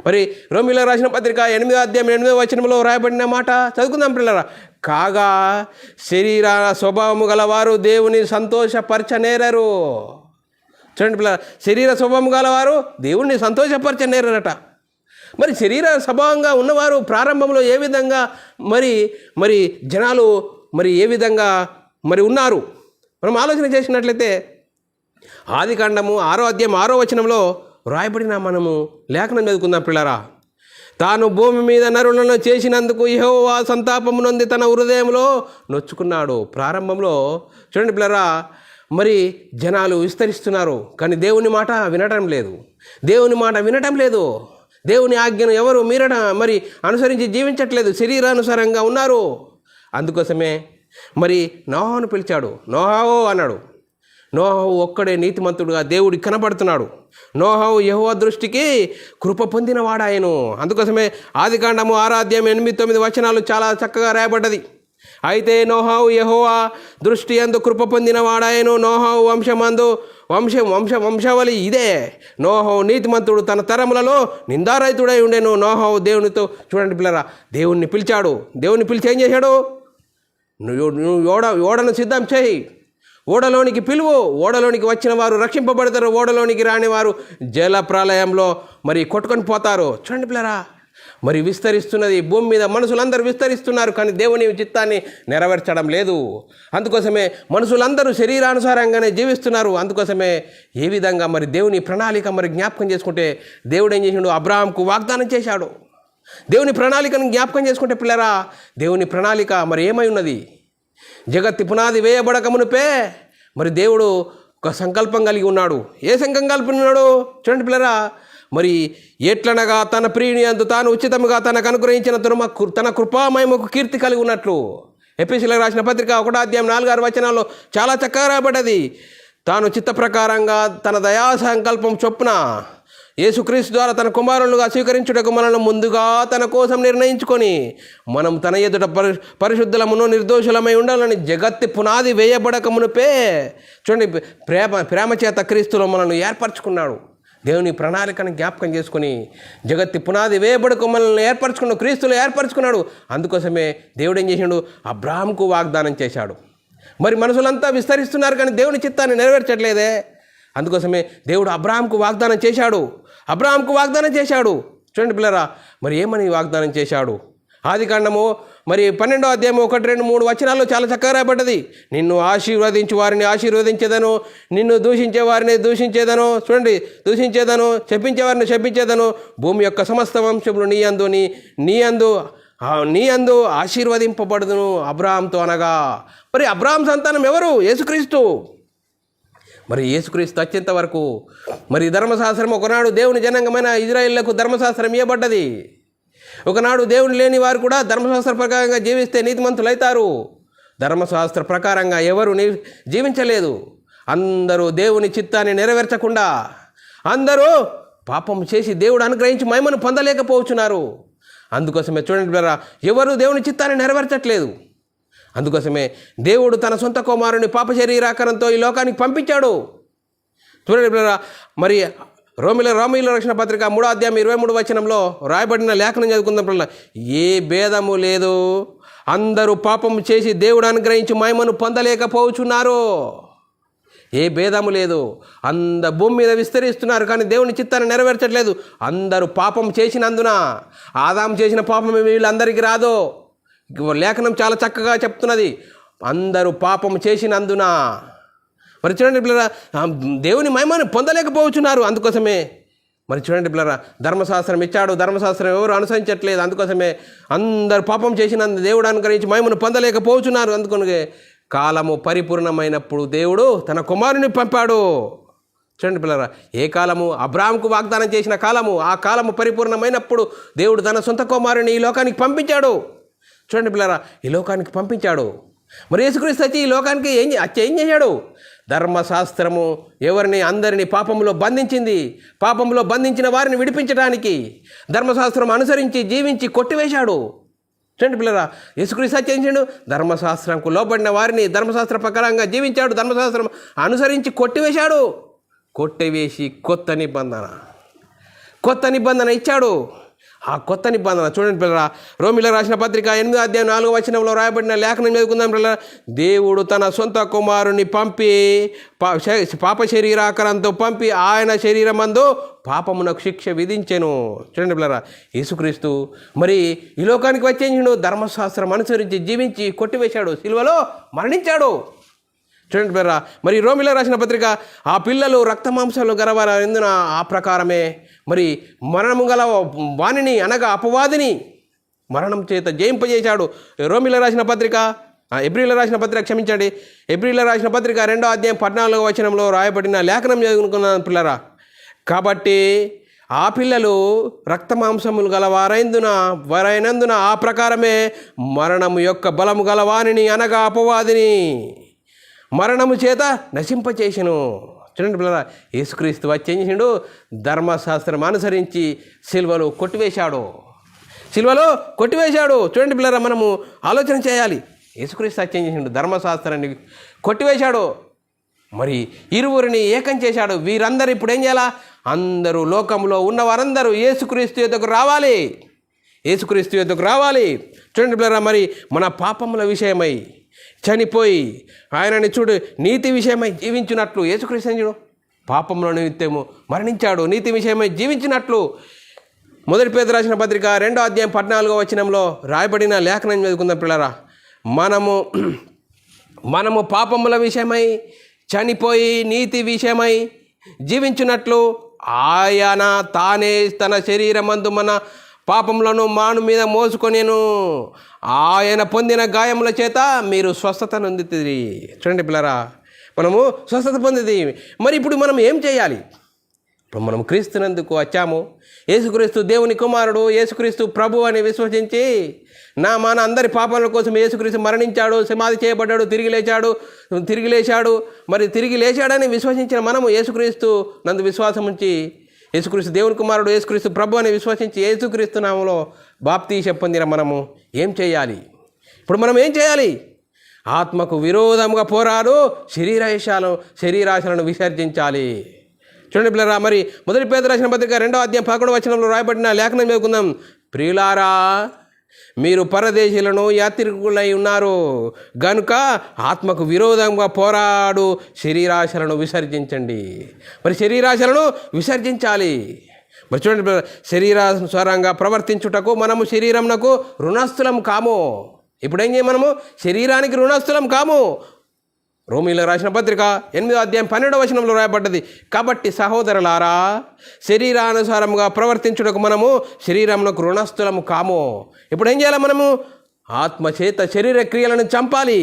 మరి రోమీయులకు రాసిన పత్రిక 8వ అధ్యాయం 8వ వచనంలో రాయబడిన మాట చదువుకుందాం పిల్లరా. కాగా శరీర స్వభావము గలవారు దేవుని సంతోషపరచనేరరు. చూడండి పిల్లరా, శరీర స్వభావం గలవారు దేవుణ్ణి సంతోషపరచనేరట. మరి శరీర స్వభావంగా ఉన్నవారు ప్రారంభంలో ఏ విధంగా మరి జనాలు ఏ విధంగా ఉన్నారు మనం ఆలోచన చేసినట్లయితే, ఆదికాండము 6వ అధ్యాయం 6వ వచనంలో రాయబడిన మనము లేఖనం చదువుకుందాం పిల్లరా. తాను భూమి మీద నరులను చేసినందుకు యెహోవా సంతాపము నొంది తన హృదయంలో నొచ్చుకున్నాడు. ప్రారంభంలో చూడండి పిల్లరా, మరి జనాలు విస్తరిస్తున్నారు, కానీ దేవుని మాట వినటం లేదు. దేవుని ఆజ్ఞను ఎవరు అనుసరించి జీవించట్లేదు, శరీరానుసారంగా ఉన్నారు. అందుకోసమే మరి నోహాను పిలిచాడు. నోహావో అన్నాడు. నోహావు ఒక్కడే నీతిమంతుడుగా దేవుడికి కనబడుతున్నాడు. నోహావు యెహోవా దృష్టికి కృప పొందినవాడాయను. అందుకోసమే ఆదికాండము 6వ అధ్యాయం 8-9 వచనాలు చాలా చక్కగా రాయబడ్డది. అయితే నోహావు యెహోవా దృష్టి యందు కృప పొందినవాడాయను. నోహావు వంశావళి ఇదే. నోహావు నీతిమంతుడు, తన తరములలో నిందారహితుడై ఉండెను. నోహావు దేవునితో, చూడండి పిల్లరా, దేవుణ్ణి పిలిచాడు. దేవుని పిలిచి ఏం చేశాడు? నువ్వు ఓడను సిద్ధం చేయి, ఓడలోనికి పిలువు, ఓడలోనికి వచ్చిన వారు రక్షింపబడతారు, ఓడలోనికి రాని వారు జల ప్రళయంలో కొట్టుకొని పోతారు. చూడండి పిల్లరా, విస్తరిస్తున్నది భూమి మీద, మనుషులందరూ విస్తరిస్తున్నారు, కానీ దేవుని చిత్తాన్ని నెరవేర్చడం లేదు. అందుకోసమే మనుషులందరూ శరీరానుసారంగానే జీవిస్తున్నారు. అందుకోసమే ఏ విధంగా దేవుని ప్రణాళిక జ్ఞాపకం చేసుకుంటే, దేవుడు ఏం చేసిండు? అబ్రాహాంకు వాగ్దానం చేశాడు. దేవుని ప్రణాళికను జ్ఞాపకం చేసుకుంటే పిల్లరా, దేవుని ప్రణాళిక ఏమై ఉన్నది? జగత్తి పునాది వేయబడక మునుపే దేవుడు ఒక సంకల్పం కలిగి ఉన్నాడు. ఏ సంకల్పం ఉన్నాడు? చూడండి పిల్లరా, ఎట్లనగా తన ప్రియుని యందు తాను ఉచితముగా తనకు అనుగ్రహించిన తన కృపామయముకు కీర్తి కలిగి ఉన్నట్లు. ఎఫెసీయులకు రాసిన పత్రిక 1వ అధ్యాయం 4-6 వచనాల్లో చాలా చక్కగా రాబడ్డది. తాను చిత్త ప్రకారంగా తన దయా సంకల్పం చొప్పున యేసుక్రీస్తు ద్వారా తన కుమారులుగా స్వీకరించుటకు మనల్ని ముందుగా తన కోసం నిర్ణయించుకొని, మనం తన ఎదుట పరిశుద్ధులమును నిర్దోషులమై ఉండాలని జగత్తి పునాది వేయబడక మునుపే, చూడండి, ప్రేమ చేత క్రీస్తులో మనల్ని ఏర్పరచుకున్నాడు. దేవుని ప్రణాళికను జ్ఞాపకం చేసుకుని జగత్తి పునాది వేయబడకు మనల్ని క్రీస్తులో ఏర్పరచుకున్నాడు. అందుకోసమే దేవుడు ఏం చేశాడు? అబ్రాహాముకు వాగ్దానం చేశాడు. మనుషులంతా విస్తరిస్తున్నారు, కానీ దేవుని చిత్తాన్ని నెరవేర్చట్లేదే. అందుకోసమే దేవుడు అబ్రాహాముకు వాగ్దానం చేశాడు. చూడండి పిల్లరా, ఏమని వాగ్దానం చేశాడు? ఆదికాండము 12వ అధ్యాయం 1, 2, 3 వచనాల్లో చాలా చక్కగా రాయబడ్డది. నిన్ను ఆశీర్వదించు వారిని ఆశీర్వదించేదను, నిన్ను దూషించే వారిని దూషించేదను, చూడండి, దూషించేదను, శపించే వారిని శపించేదను. భూమి యొక్క సమస్త వంశములు నీ యందు ఆశీర్వదింపబడుదును అబ్రాహాంతో అనగా. అబ్రాహాం సంతానం ఎవరు? యేసుక్రీస్తు. యేసుక్రీస్తు వచ్చేంత వరకు ధర్మశాస్త్రం, ఒకనాడు దేవుని జనాంగమైన ఇజ్రాయేళ్లకు ధర్మశాస్త్రం ఇవ్వబడ్డది. ఒకనాడు దేవుని లేని వారు కూడా ధర్మశాస్త్ర ప్రకారంగా జీవిస్తే నీతిమంతులైతారు. ధర్మశాస్త్ర ప్రకారంగా ఎవరు జీవించలేదు. అందరూ దేవుని చిత్తాన్ని నెరవేర్చకుండా అందరూ పాపం చేసి దేవుడు అనుగ్రహించి మహిమను పొందలేకపోతున్నారు. అందుకోసమే చూడండి బ్రదరా, ఎవరు దేవుని చిత్తాన్ని నెరవేర్చట్లేదు. అందుకోసమే దేవుడు తన సొంత కుమారుని పాప శరీరాకారంతో ఈ లోకానికి పంపించాడు. చూడండి బ్రదరా, రోమీయులకు రాసిన పత్రిక 3వ అధ్యాయం 23 వచనంలో రాయబడిన లేఖనం చదువుకుందాం. ఏ భేదము లేదు, అందరూ పాపం చేసి దేవుడు అనుగ్రహించి మహిమను పొందలేకపోతున్నారు. ఏ భేదము లేదు, భూమి మీద విస్తరిస్తున్నారు, కానీ దేవుని చిత్తాన్ని నెరవేర్చట్లేదు. అందరూ పాపం చేసినందున, ఆదాము చేసిన పాపం వీళ్ళందరికీ రాదు, లేఖనం చాలా చక్కగా చెప్తున్నది, అందరూ పాపం చేసినందున. మరి చూడండి పిల్లరా, దేవుని మహిమను పొందలేకపోతున్నారు. అందుకోసమే మరి చూడండి పిల్లరా, ధర్మశాస్త్రం ఇచ్చాడు, ధర్మశాస్త్రం ఎవరు అనుసరించట్లేదు. అందుకోసమే అందరు పాపం చేసినందు దేవుడు అనుగ్రహించి మహిమను పొందలేకపోతున్నారు. అందుకనే కాలము పరిపూర్ణమైనప్పుడు దేవుడు తన కుమారుని పంపాడు. చూడండి పిల్లరా, ఏ కాలము? అబ్రాహాముకు వాగ్దానం చేసిన కాలము. ఆ కాలము పరిపూర్ణమైనప్పుడు దేవుడు తన సొంత కుమారుని ఈ లోకానికి పంపించాడు. చూడండి పిల్లరా, ఈ లోకానికి పంపించాడు. మరి యేసుక్రీస్తు వచ్చి ఈ లోకానికి ఏం చేశాడు? ధర్మశాస్త్రము అందరినీ పాపంలో బంధించింది. పాపంలో బంధించిన వారిని విడిపించడానికి ధర్మశాస్త్రం అనుసరించి జీవించి కొట్టివేశాడు. చూడండి పిల్లరా, యేసుక్రీస్తు చేయించాడు, ధర్మశాస్త్రంకు లోబడిన వారిని ధర్మశాస్త్ర ప్రకారంగా జీవించాడు, ధర్మశాస్త్రం అనుసరించి కొట్టివేశాడు. కొట్టివేసి కొత్త నిబంధన ఇచ్చాడు. ఆ కొత్త నిబంధన చూడండి పిల్లరా, రోమీయులకు రాసిన పత్రిక 8:4 రాయబడిన లేఖనం చదువుకుందాం పిల్లరా. దేవుడు తన సొంత కుమారుని పంపి పాప శరీరాకారంతో పంపి ఆయన శరీరమందు పాపమునకు శిక్ష విధించెను. చూడండి పిల్లరా, యేసుక్రీస్తు మరి ఈ లోకానికి వచ్చేసిండు, ధర్మశాస్త్రం అనుసరించి జీవించి కొట్టివేశాడు, సిలువలో మరణించాడు. చూడండి పిల్లరా, మరి రోమీయులకు రాసిన పత్రిక, ఆ పిల్లలు రక్తమాంసాలు గలవారెందున ఆ ప్రకారమే మరి మరణము గల వాణిని అనగా అపవాదిని మరణం చేత జయింపజేశాడు. రోమీయులకు రాసిన పత్రిక ఎబ్రీయులకు రాసిన పత్రిక ఎబ్రీయులకు రాసిన పత్రిక 2:14 రాయబడిన లేఖనం చదువుకున్నాను పిల్లరా. కాబట్టి ఆ పిల్లలు రక్తమాంసములు గల వారైనందున ఆ ప్రకారమే మరణము యొక్క బలము గల వాణిని అనగా అపవాదిని మరణము చేత నశింపచేసెను. చూడండి పిల్లరా, యేసుక్రీస్తు వచ్చి ఏం చేసిండు? ధర్మశాస్త్రం అనుసరించి సిలువలో కొట్టివేశాడు. చూడండి పిల్లరా, మనము ఆలోచన చేయాలి. యేసుక్రీస్తు వచ్చి ఏం చేసిండు? ధర్మశాస్త్రాన్ని కొట్టివేశాడు. మరి ఇరువురిని ఏకం చేశాడు. వీరందరూ ఇప్పుడు ఏం చేయాలా? అందరూ లోకంలో ఉన్న వారందరూ యేసుక్రీస్తు యొద్దకు రావాలి. చూడండి పిల్లరా, మరి మన పాపముల విషయమై చనిపోయి ఆయనని చూడు నీతి విషయమై జీవించినట్లు యేసుక్రీస్తు చూడు పాపంలో నిమిత్తము మరణించాడు, నీతి విషయమై జీవించినట్లు 1 పేతురు రాసిన పత్రిక 2:14 రాయబడిన లేఖనం చదువుకుందాం పిల్లరా. మనము పాపముల విషయమై చనిపోయి నీతి విషయమై జీవించినట్లు ఆయన తానే తన శరీరమందు మన పాపములను మాను మీద మోసుకొనేను, ఆయన పొందిన గాయముల చేత మీరు స్వస్థత నొందితిరి. చూడండి పిల్లరా, మనము స్వస్థత పొందిది. మరి ఇప్పుడు మనం ఏం చేయాలి? ఇప్పుడు మనం క్రీస్తునందుకు వచ్చాము. యేసుక్రీస్తు దేవుని కుమారుడు, యేసుక్రీస్తు ప్రభు అని విశ్వసించి మన అందరి పాపాల కోసం యేసుక్రీస్తు మరణించాడు, సమాధి చేయబడ్డాడు, తిరిగి లేచాడు. మరి తిరిగి లేచాడని విశ్వసించిన మనము యేసుక్రీస్తు నందు విశ్వాసం ఉంచి యేసుక్రీస్తు దేవుని కుమారుడు, యేసుక్రీస్తు ప్రభు అని విశ్వసించి యేసుక్రీస్తు నామములో బాప్తీసం పొందిన మనము ఏం చేయాలి? ఇప్పుడు మనం ఏం చేయాలి? ఆత్మకు విరోధముగా పోరాడు శరీరాశలను విసర్జించాలి. చూడండి పిల్లరా, మరి 1 పేతురు రాసిన పత్రిక 2:11 రాయబడిన లేఖనం చదువుకుందాం. ప్రియులారా, మీరు పరదేశీయులను యాత్రికులై ఉన్నారు గనుక ఆత్మకు విరోధంగా పోరాడు శరీరాశలను విసర్జించండి. మరి శరీరాశలను విసర్జించాలి. మరి చూడండి, శరీరానుసారంగా ప్రవర్తించుటకు మనము శరీరమునకు రుణస్థులం కాము. ఇప్పుడు ఏం మనము శరీరానికి రుణస్థులం కాము. రోమీయులకు రాసిన పత్రిక 8:12 రాయబడ్డది. కాబట్టి సహోదరులారా, శరీరానుసారంగా ప్రవర్తించుటకు మనము శరీరమునకు రుణస్థులము కాము. ఇప్పుడు ఏం చేయాలి? మనము ఆత్మచేత శరీర క్రియలను చంపాలి.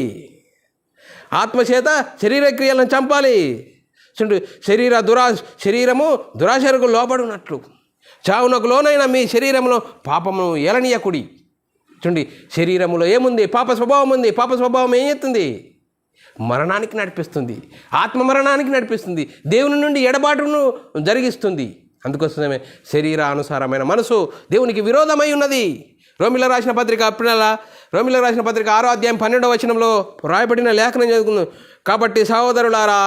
శరీరము దురాశకు లోబడినట్లు చావునకు లోనైన మీ శరీరంలో పాపమును ఏలనీయకుడి. చూడండి, శరీరములో ఏముంది? పాప స్వభావం ఉంది. పాప స్వభావం ఏం చేస్తుంది? మరణానికి నడిపిస్తుంది, ఆత్మ మరణానికి నడిపిస్తుంది, దేవుని నుండి ఎడబాటును జరిగిస్తుంది. అందుకోసమే శరీరానుసారమైన మనసు దేవునికి విరోధమై ఉన్నది. రోమీయులకు రాసిన పత్రిక 6:12 రాయబడిన లేఖనం చదువుకుందాం. కాబట్టి సహోదరులారా,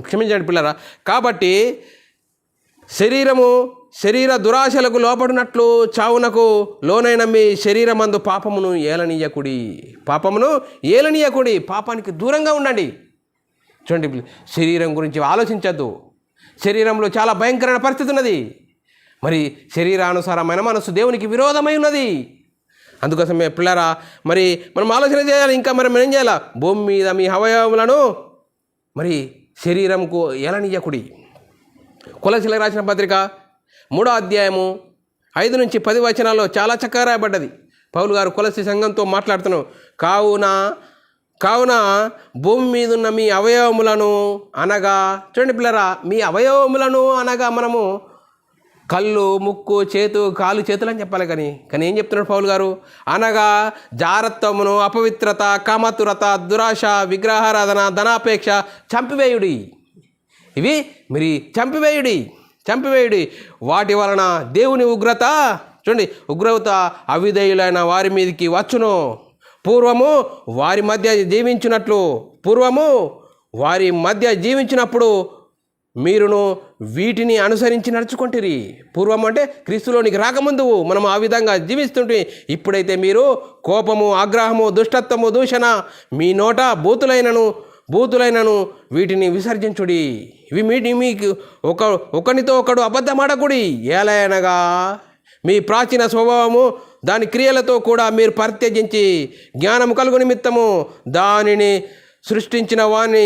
క్షమించండి పిల్లరా, కాబట్టి శరీర దురాశలకు లోపడినట్లు చావునకు లోనైన మీ శరీరమందు పాపమును ఏలనీయకుడి. పాపానికి దూరంగా ఉండండి. చూడండి, శరీరం గురించి ఆలోచించద్దు. శరీరంలో చాలా భయంకరమైన పరిస్థితి ఉన్నది. మరి శరీరానుసారమైన మనసు దేవునికి విరోధమై ఉన్నది. అందుకోసమే పిల్లరా మరి మనం ఆలోచన చేయాలి. ఇంకా మనం ఏం చేయాలా? భూమి మీద మీ అవయవములను మరి శరీరంకు ఎలనీయకుడి. కొలసీలకు రాసిన పత్రిక 3వ అధ్యాయము 5 నుంచి 10 వచనాల్లో చాలా చక్కగా రాయబడ్డది. పౌలు గారు కొలసీ సంఘంతో మాట్లాడుతున్నాం. కావున భూమి మీద ఉన్న మీ అవయవములను అనగా, చూడండి పిల్లరా, మీ అవయవములను అనగా మనము కళ్ళు, ముక్కు, కాలు, చేతులు అని చెప్పాలి. కానీ ఏం చెప్తున్నాడు పౌలు గారు? అనగా జారత్వమును, అపవిత్రత, కామతురత, దురాశ, విగ్రహారాధన, ధనాపేక్ష చంపివేయుడి. ఇవి మీరు చంపివేయుడి. వాటి వలన దేవుని ఉగ్రత, చూడండి, ఉగ్రత అవిధేయులైన వారి మీదకి వచ్చును. పూర్వము వారి మధ్య జీవించినప్పుడు మీరును వీటిని అనుసరించి నడుచుకుంటురి. పూర్వం అంటే క్రీస్తులోనికి రాకముందు మనం ఆ విధంగా జీవిస్తుంటే, ఇప్పుడైతే మీరు కోపము, ఆగ్రహము, దుష్టత్వము, దూషణ మీ నోట బూతులైనను వీటిని విసర్జించుడి. ఇవి మీకు ఒకనితో ఒకడు అబద్ధమాడకుడి. ఏలయనగా మీ ప్రాచీన స్వభావము దాని క్రియలతో కూడా మీరు పరిత్యజించి జ్ఞానము కలుగు నిమిత్తము దానిని సృష్టించిన వాని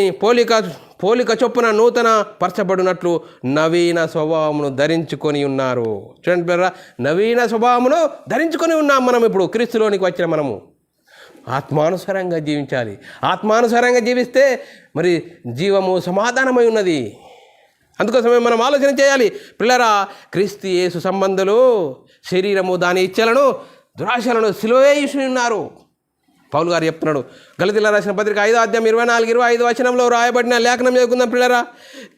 పోలిక చొప్పున నూతన పరచబడినట్లు నవీన స్వభావమును ధరించుకొని ఉన్నారు. చూడండి పిల్లరా, నవీన స్వభావమును ధరించుకొని ఉన్నాం. మనం ఇప్పుడు క్రీస్తులోనికి వచ్చిన మనము ఆత్మానుసారంగా జీవించాలి. ఆత్మానుసారంగా జీవిస్తే మరి జీవము సమాధానమై ఉన్నది. అందుకోసమే మనం ఆలోచన చేయాలి. పిల్లరా, క్రీస్తు యేసు సంబంధులు శరీరము దాని ఇచ్చలను, దురాశలను సిలువేసి ఉన్నారు. పౌలు గారు చెప్తున్నాడు. గలతీయులకు రాసిన పత్రిక 5వ అధ్యాయం 24-25 వచనంలో రాయబడిన లేఖనం చదువుకుందాం పిల్లరా.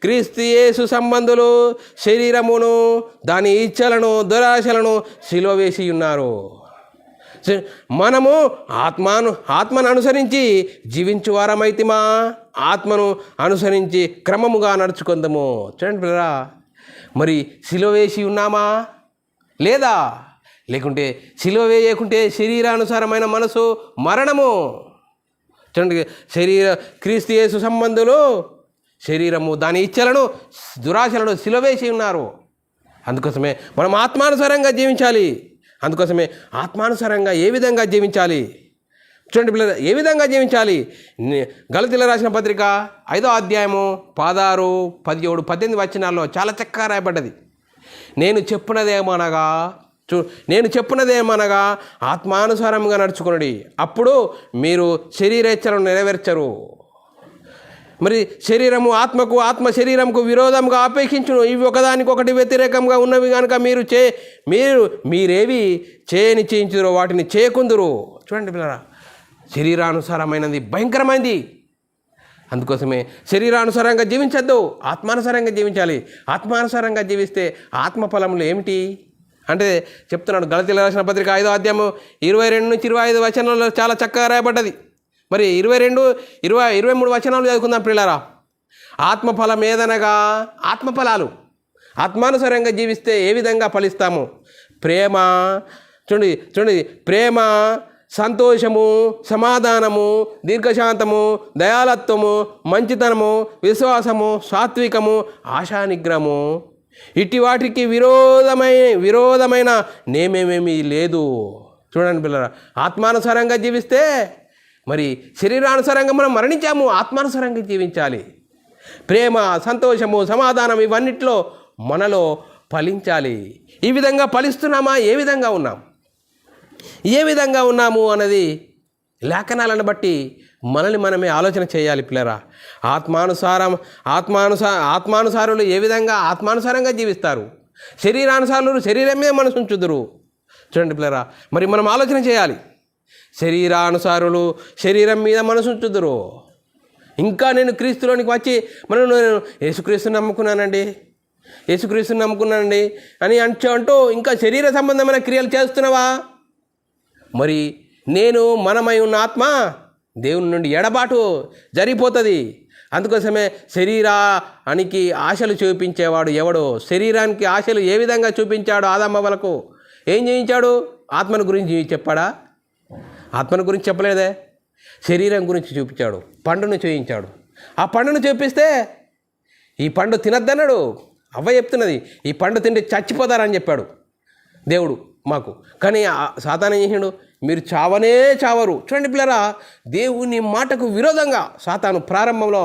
క్రీస్తు యేసు సంబంధులు శరీరమును దాని ఇచ్చలను, దురాశలను సిలువేసి ఉన్నారు. మనము ఆత్మను అనుసరించి జీవించు వారమైతిమా, ఆత్మను అనుసరించి క్రమముగా నడుచుకుందాము. చూడండి పిల్లరా, మరి సిలువ వేసి ఉన్నామా లేదా? లేకుంటే సిలువ వేయకుంటే శరీరానుసారమైన మనసు మరణము. చూడండి, క్రీస్తు యేసు సంబంధులు శరీరము దాని ఇచ్చలను, దురాశలను సిలువ వేసి ఉన్నారు. అందుకోసమే మనం ఆత్మానుసారంగా జీవించాలి. అందుకోసమే ఆత్మానుసారంగా ఏ విధంగా జీవించాలి? చూడండి పిల్లలు, ఏ విధంగా జీవించాలి? గలతీయులకు రాసిన పత్రిక 5వ అధ్యాయము 16, 17, 18 వచనాల్లో చాలా చక్కగా రాయబడ్డది. నేను చెప్పున్నదేమనగా ఆత్మానుసారంగా నడుచుకునండి, అప్పుడు మీరు శరీరేచ్ఛలను నెరవేర్చరు. మరి శరీరము ఆత్మకు, ఆత్మ శరీరంకు విరోధంగా అపేక్షించును. ఇవి ఒకదానికొకటి వ్యతిరేకంగా ఉన్నవి కనుక మీరేవి చేయని చేయించురో వాటిని చేయకుందురు. చూడండి పిల్లరా, శరీరానుసారమైనది భయంకరమైనది. అందుకోసమే శరీరానుసారంగా జీవించద్దు, ఆత్మానుసారంగా జీవించాలి. ఆత్మానుసారంగా జీవిస్తే ఆత్మఫలములు ఏమిటి అంటే చెప్తున్నాడు. గలతీయులకు రాసిన పత్రిక 5వ అధ్యాయం 22-25 వచనాల్లో చాలా చక్కగా రాయబడ్డది. మరి 22-23 వచనాలు చదువుకుందాం పిల్లరా. ఆత్మఫలం ఏదనగా, ఆత్మఫలాలు ఆత్మానుసారంగా జీవిస్తే ఏ విధంగా ఫలిస్తాము? చూడండి ప్రేమ, సంతోషము, సమాధానము, దీర్ఘశాంతము, దయాలత్వము, మంచితనము, విశ్వాసము, సాత్వికము, ఆశానిగ్రహము. ఇట్టి వాటికి విరోధమైన నేమేమీ లేదు. చూడండి పిల్లరా, ఆత్మానుసారంగా జీవిస్తే మరి శరీరానుసారంగా మనం మరణించాము. ఆత్మానుసారంగా జీవించాలి. ప్రేమ, సంతోషము, సమాధానం ఇవన్నిట్లో మనలో ఫలించాలి. ఈ విధంగా ఫలిస్తున్నామా? ఏ విధంగా ఉన్నాము అన్నది లేఖనాలను బట్టి మనల్ని మనమే ఆలోచన చేయాలి పిల్లరా. ఆత్మానుసారులు ఏ విధంగా ఆత్మానుసారంగా జీవిస్తారు? శరీరానుసారులు శరీరమే మనసు ఉంచుదురు. చూడండి పిల్లరా, మరి మనం ఆలోచన చేయాలి. శరీరానుసారులు శరీరం మీద మనసు ఉంచుదురు. ఇంకా నేను క్రీస్తులోనికి వచ్చి నేను యేసుక్రీస్తుని నమ్ముకున్నానండి అని అంటూ ఇంకా శరీర సంబంధమైన క్రియలు చేస్తున్నావా? మరి మనమై ఉన్న ఆత్మ దేవుని నుండి ఎడబాటు జరిగిపోతుంది. అందుకోసమే శరీరానికి ఆశలు చూపించేవాడు ఎవడో? శరీరానికి ఆశలు ఏ విధంగా చూపించాడు? ఆదమ్మవలకు ఏం చేయించాడు? ఆత్మను గురించి చెప్పాడా? ఆత్మను గురించి చెప్పలేదే, శరీరం గురించి చూపించాడు. పండును చూపించాడు. ఆ పండును చూపిస్తే ఈ పండు తినద్దన్నాడు. అవ్వ చెప్తున్నది, ఈ పండు తింటే చచ్చిపోతారని చెప్పాడు దేవుడు మాకు. కానీ సాతాను ఏం చేసాడు? మీరు చావనే చావరు. చూడండి పిల్లరా, దేవుని మాటకు విరోధంగా సాతాను ప్రారంభంలో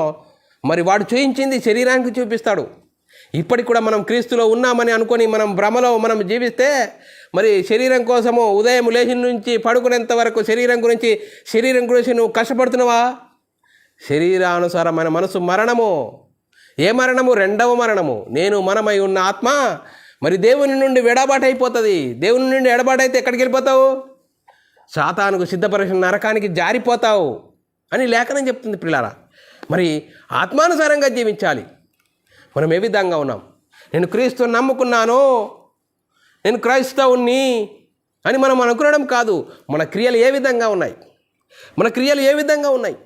మరి వాడు చూయించింది శరీరానికి చూపిస్తాడు. ఇప్పటికి కూడా మనం క్రీస్తులో ఉన్నామని అనుకొని మనం భ్రమలో మనం జీవిస్తే మరి శరీరం కోసము ఉదయం లేచి నుంచి పడుకునేంత వరకు శరీరం గురించి నువ్వు కష్టపడుతున్నావా? శరీరానుసారమైన మనసు మరణము. ఏ మరణము? రెండవ మరణము. నేను మనమై ఉన్న ఆత్మ మరి దేవుని నుండి ఎడబాటైపోతుంది. దేవుని నుండి ఎడబాటైతే ఎక్కడికి వెళ్ళిపోతావు? సాతానుకు సిద్ధపరిచిన నరకానికి జారిపోతావు అని లేఖనం చెప్తుంది పిల్లారా. మరి ఆత్మానుసారంగా జీవించాలి. మనం ఏ విధంగా ఉన్నాం? నేను క్రీస్తుని నమ్ముకున్నాను, నేను క్రైస్తవుని అని మనం అనుకునడం కాదు. మన క్రియలు ఏ విధంగా ఉన్నాయి?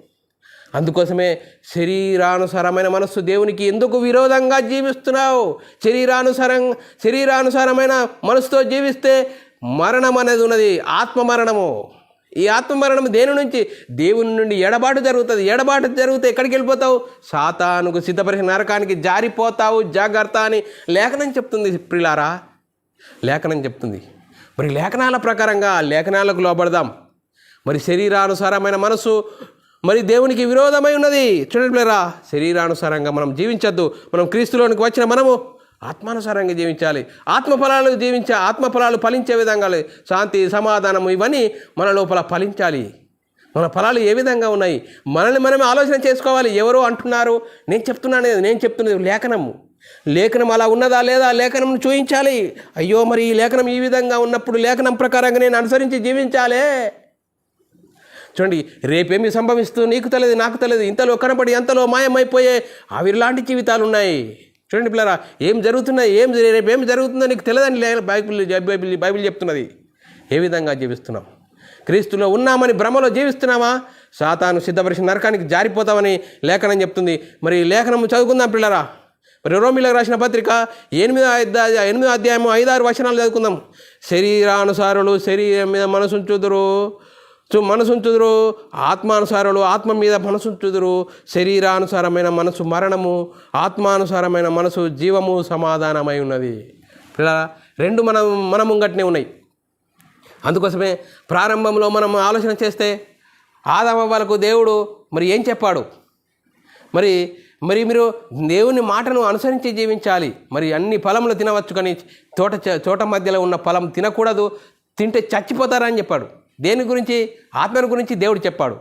అందుకోసమే శరీరానుసారమైన మనస్సు దేవునికి ఎందుకు విరోధంగా జీవిస్తున్నావు? శరీరానుసారమైన మనసుతో జీవిస్తే మరణం అనేది ఉన్నది, ఆత్మమరణము. ఈ ఆత్మమరణం దేని నుంచి? దేవుని నుండి ఎడబాటు జరుగుతుంది. ఎడబాటు జరిగితే ఎక్కడికి వెళ్ళిపోతావు? సాతానుకు సిద్ధపరిచిన నరకానికి జారిపోతావు. జాగ్రత్త అని లేఖనం చెప్తుంది ప్రియులారా, లేఖనం చెప్తుంది. మరి లేఖనాల ప్రకారంగా లేఖనాలకు లోబడదాం. మరి శరీరానుసారమైన మనసు మరి దేవునికి విరోధమై ఉన్నది. చూడండి పిల్లరా, శరీరానుసారంగా మనం జీవించద్దు. మనం క్రీస్తులోనికి వచ్చిన మనము ఆత్మానుసారంగా జీవించాలి. ఆత్మఫలాలు ఫలించే విధంగా శాంతి, సమాధానము ఇవన్నీ మన లోపల ఫలించాలి. మన ఫలాలు ఏ విధంగా ఉన్నాయి? మనల్ని మనమే ఆలోచన చేసుకోవాలి. ఎవరో అంటున్నారు, నేను చెప్తున్నది లేఖనం అలా ఉన్నదా లేదా? లేఖనం చూయించాలి. అయ్యో, మరి ఈ లేఖనం ఈ విధంగా ఉన్నప్పుడు లేఖనం ప్రకారంగా నేను అనుసరించి జీవించాలే. చూడండి, రేపేమి సంభవిస్తూ నీకు తెలియదు, నాకు తెలియదు. ఇంతలో కనపడి అంతలో మాయమైపోయే ఆవిరిలాంటి జీవితాలు ఉన్నాయి. చూడండి పిల్లరా, రేపేం జరుగుతుందో నీకు తెలియదని బైబిల్ చెప్తున్నది. ఏ విధంగా జీవిస్తున్నాం? క్రీస్తులో ఉన్నామని భ్రమలో జీవిస్తున్నామా? సాతాను సిద్ధపరిచిన నరకానికి జారిపోతామని లేఖనం చెప్తుంది. మరి లేఖనం చదువుకుందాం పిల్లరా. మరి రోమీలకు రాసిన పత్రిక 8వ అధ్యాయము 5-6 వచనాలు చదువుకుందాం. శరీరానుసారులు శరీరం మీద మనసుంచుదురు, ఆత్మానుసారులు ఆత్మ మీద మనసుంచుదురు. శరీరానుసారమైన మనసు మరణము, ఆత్మానుసారమైన మనసు జీవము, సమాధానమై ఉన్నది. పిల్లల రెండు మన ముంగట్నే ఉన్నాయి. అందుకోసమే ప్రారంభంలో మనం ఆలోచన చేస్తే ఆదామవ్వలకు దేవుడు మరి ఏం చెప్పాడు? మరి మీరు దేవుని మాటను అనుసరించి జీవించాలి. మరి అన్ని ఫలములు తినవచ్చు, కానీ తోట మధ్యలో ఉన్న ఫలం తినకూడదు, తింటే చచ్చిపోతారని చెప్పాడు. దేని గురించి? ఆత్మను గురించి దేవుడు చెప్పాడు.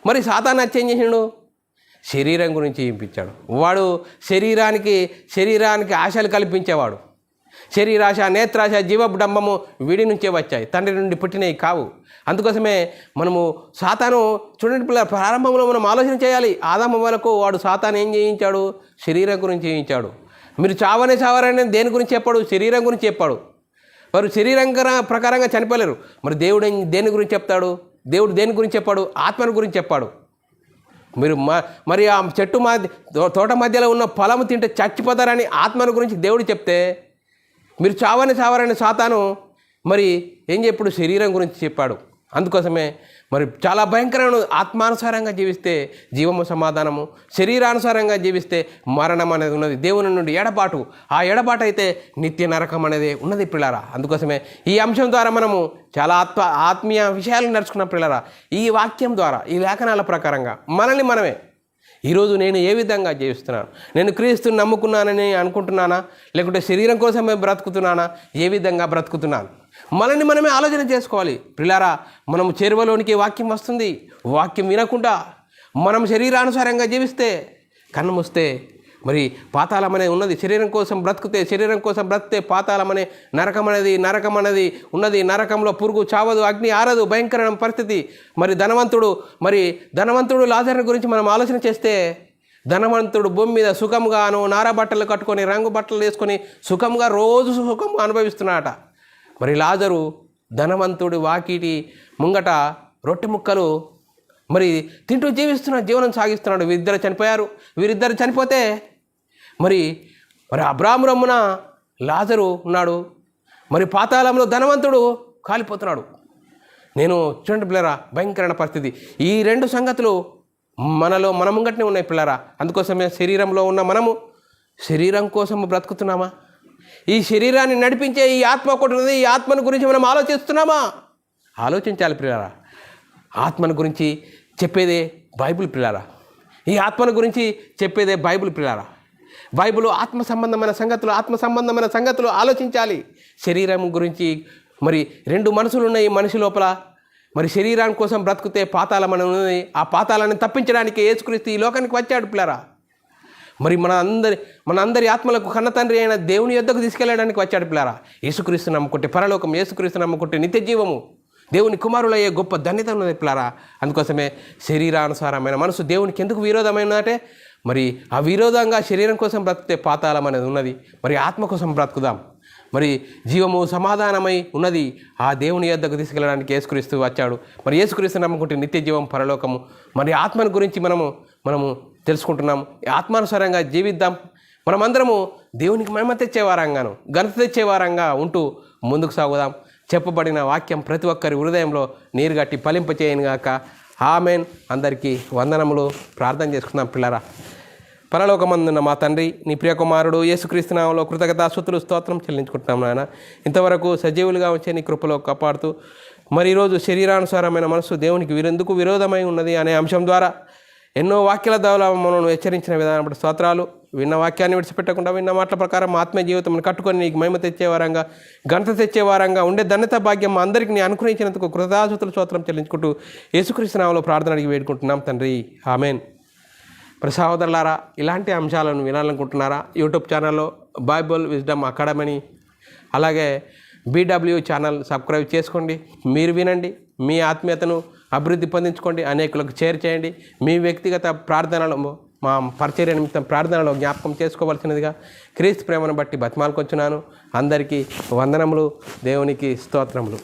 మరి సాతాను ఏం చేసిండు? శరీరం గురించి చూపించాడు. వాడు శరీరానికి ఆశలు కల్పించేవాడు. శరీరాశ, నేత్రాశ, జీవడంబము వీడి నుంచే వచ్చాయి, తండ్రి నుండి పుట్టినవి కావు. అందుకోసమే మనము సాతాను చూడండి పిల్లల, ప్రారంభంలో మనం ఆలోచన చేయాలి. ఆదాము వరకు వాడు సాతాను ఏం చేయించాడు? శరీరం గురించి చేయించాడు. మీరు చావరని దేని గురించి చెప్పాడు? శరీరం గురించి చెప్పాడు. వారు శరీరం ప్రకారంగా చనిపోలేరు. మరి దేవుడు దేని గురించి చెప్తాడు? దేవుడు దేని గురించి చెప్పాడు? ఆత్మను గురించి చెప్పాడు. మీరు మరి ఆ తోట మధ్యలో ఉన్న ఫలము తింటే చచ్చిపోతారని ఆత్మను గురించి దేవుడు చెప్తే, మీరు చావరని సాతాను మరి ఏం చెప్పాడు? శరీరం గురించి చెప్పాడు. అందుకోసమే మరి చాలా భయంకరమైన ఆత్మానుసారంగా జీవిస్తే జీవము, సమాధానము, శరీరానుసారంగా జీవిస్తే మరణం అనేది ఉన్నది. దేవుని నుండి ఎడబాటు, ఆ ఎడబాటు అయితే నిత్య నరకం అనేది ఉన్నది పిల్లరా. అందుకోసమే ఈ అంశం ద్వారా మనము చాలా ఆత్మీయ విషయాలు నేర్చుకున్న పిల్లరా. ఈ వాక్యం ద్వారా, ఈ లేఖనాల ప్రకారంగా మనల్ని మనమే ఈరోజు నేను ఏ విధంగా జీవిస్తున్నాను? నేను క్రీస్తుని నమ్ముకున్నానని అనుకుంటున్నానా, లేకుంటే శరీరం కోసమే బ్రతుకుతున్నానా? ఏ విధంగా బ్రతుకుతున్నాను? మనల్ని మనమే ఆలోచన చేసుకోవాలి పిల్లారా. మనం చేరువలోనికి వాక్యం వస్తుంది. వాక్యం వినకుండా మనం శరీరానుసారంగా జీవిస్తే, కన్ను మూస్తే మరి పాతాళం అనేది ఉన్నది. శరీరం కోసం బ్రతికితే పాతాళం అనే నరకం అనేది ఉన్నది. నరకంలో పురుగు చావదు, అగ్ని ఆరదు, భయంకరమైన పరిస్థితి. మరి ధనవంతుడు లాజరుని గురించి మనం ఆలోచన చేస్తే, ధనవంతుడు భూమి మీద సుఖంగాను నార బట్టలు కట్టుకొని, రంగు బట్టలు వేసుకొని రోజు సుఖంగా అనుభవిస్తున్నాడట. మరి లాజరు ధనవంతుడు వాకిటి ముంగట రొట్టె ముక్కలు మరి తింటూ జీవనం సాగిస్తున్నాడు. వీరిద్దరు చనిపోతే మరి అబ్రాహాము రొమ్మున లాజరు ఉన్నాడు. మరి పాతాళంలో ధనవంతుడు కాలిపోతున్నాడు. చూడండి పిల్లరా, భయంకరమైన పరిస్థితి. ఈ రెండు సంగతులు మన ముంగట్నే ఉన్నాయి పిల్లరా. అందుకోసమే శరీరంలో ఉన్న మనము శరీరం కోసం బ్రతుకుతున్నామా? ఈ శరీరాన్ని నడిపించే ఈ ఆత్మ ఒకటి ఉన్నది. ఈ ఆత్మను గురించి మనం ఆలోచిస్తున్నామా? ఆలోచించాలి ప్రియులారా. ఆత్మను గురించి చెప్పేదే బైబిల్ ప్రియులారా. ఈ ఆత్మను గురించి చెప్పేదే బైబిల్ ప్రియులారా. బైబిల్ ఆత్మ సంబంధమైన సంగతులు ఆలోచించాలి. శరీరం గురించి మరి 2 మనసులు ఉన్నాయి మనిషి లోపల. మరి శరీరం కోసం బ్రతుకుతే పాతాళం అని ఉన్నది. ఆ పాతాళాన్ని తప్పించడానికి యేసుక్రీస్తు ఈ లోకానికి వచ్చాడు పిల్లరా. మరి మన అందరి ఆత్మలకు కన్న తండ్రి అయిన దేవుని యొద్దకు తీసుకెళ్ళడానికి వచ్చాడు పిల్లరా. యేసుక్రీస్తు నమ్ముకుంటే పరలోకం, యేసుక్రీస్తు నమ్ముకుంటే నిత్య జీవము, దేవుని కుమారులయ్యే గొప్ప ధన్యత ఉన్నది పిల్లరా. అందుకోసమే శరీరానుసారమైన మనసు దేవునికి ఎందుకు విరోధమైనదంటే మరి ఆ విరోధంగా శరీరం కోసం బ్రతికితే పాతాళం అనేది ఉన్నది. మరి ఆత్మ కోసం బ్రతుకుదాం. మరి జీవము సమాధానమై ఉన్నది. ఆ దేవుని యొద్దకు తీసుకెళ్ళడానికి యేసుక్రీస్తు వచ్చాడు. మరి యేసుక్రీస్తు నమ్ముకుంటే నిత్య జీవం, పరలోకము. మరి ఆత్మను గురించి మనము తెలుసుకుంటున్నాము. ఆత్మానుసారంగా జీవిద్దాం. మనమందరము దేవునికి మహిమ తెచ్చేవారంగాను, ఘనత తెచ్చేవారంగా ఉంటూ ముందుకు సాగుదాం. చెప్పబడిన వాక్యం ప్రతి ఒక్కరి హృదయంలో నీరుగట్టి ఫలింపచేయనుగాక. ఆమేన్. అందరికీ వందనములు. ప్రార్థన చేసుకుందాం పిల్లరా. పరలోకమందున్న మా తండ్రి, నీ ప్రియకుమారుడు యేసుక్రీస్తు నామములో కృతజ్ఞతాస్తుతులు స్తోత్రం చెల్లించుకుంటున్నాం నాయన. ఇంతవరకు సజీవులుగా వచ్చే నీ కృపలో కాపాడుతూ మరి ఈరోజు శరీరానుసారమైన మనసు దేవునికి ఎందుకు విరోధమై ఉన్నది అనే అంశం ద్వారా ఎన్నో వాక్యాల ద్వారా మనల్ని హెచ్చరించిన విధానం బట్టి స్తోత్రాలు. విన్న వాక్యాన్ని విడిచిపెట్టకుండా విన్న మాటల ప్రకారం ఆత్మీయ జీవితం కట్టుకొని నీకు మహిమ తెచ్చేవారంగా, ఘనత తెచ్చేవారంగా ఉండే ధన్యత భాగ్యం మా అందరికీ నీ అనుగ్రహించినందుకు కృతజ్ఞతాస్తుతులు స్తోత్రం చెల్లించుకుంటూ యేసుక్రీస్తు నామములో ప్రార్థన అడిగి వేడుకుంటున్నాం తండ్రి. ఆమేన్. మరి సహోదరులారా, ఇలాంటి అంశాలను వినాలనుకుంటున్నారా? యూట్యూబ్ ఛానల్లో బైబుల్ విజ్డమ్ అకాడమీ, అలాగే BW ఛానల్ సబ్స్క్రైబ్ చేసుకోండి. మీరు వినండి, మీ ఆత్మీయతను అభివృద్ధి పొందించుకోండి, అనేకులకు షేర్ చేయండి. మీ వ్యక్తిగత ప్రార్థనలు, మా పరిచర్య నిమిత్తం ప్రార్థనలో జ్ఞాపకం చేసుకోవాల్సినదిగా క్రీస్తు ప్రేమను బట్టి బతిమాలుకొచ్చున్నాను. అందరికీ వందనములు, దేవునికి స్తోత్రములు.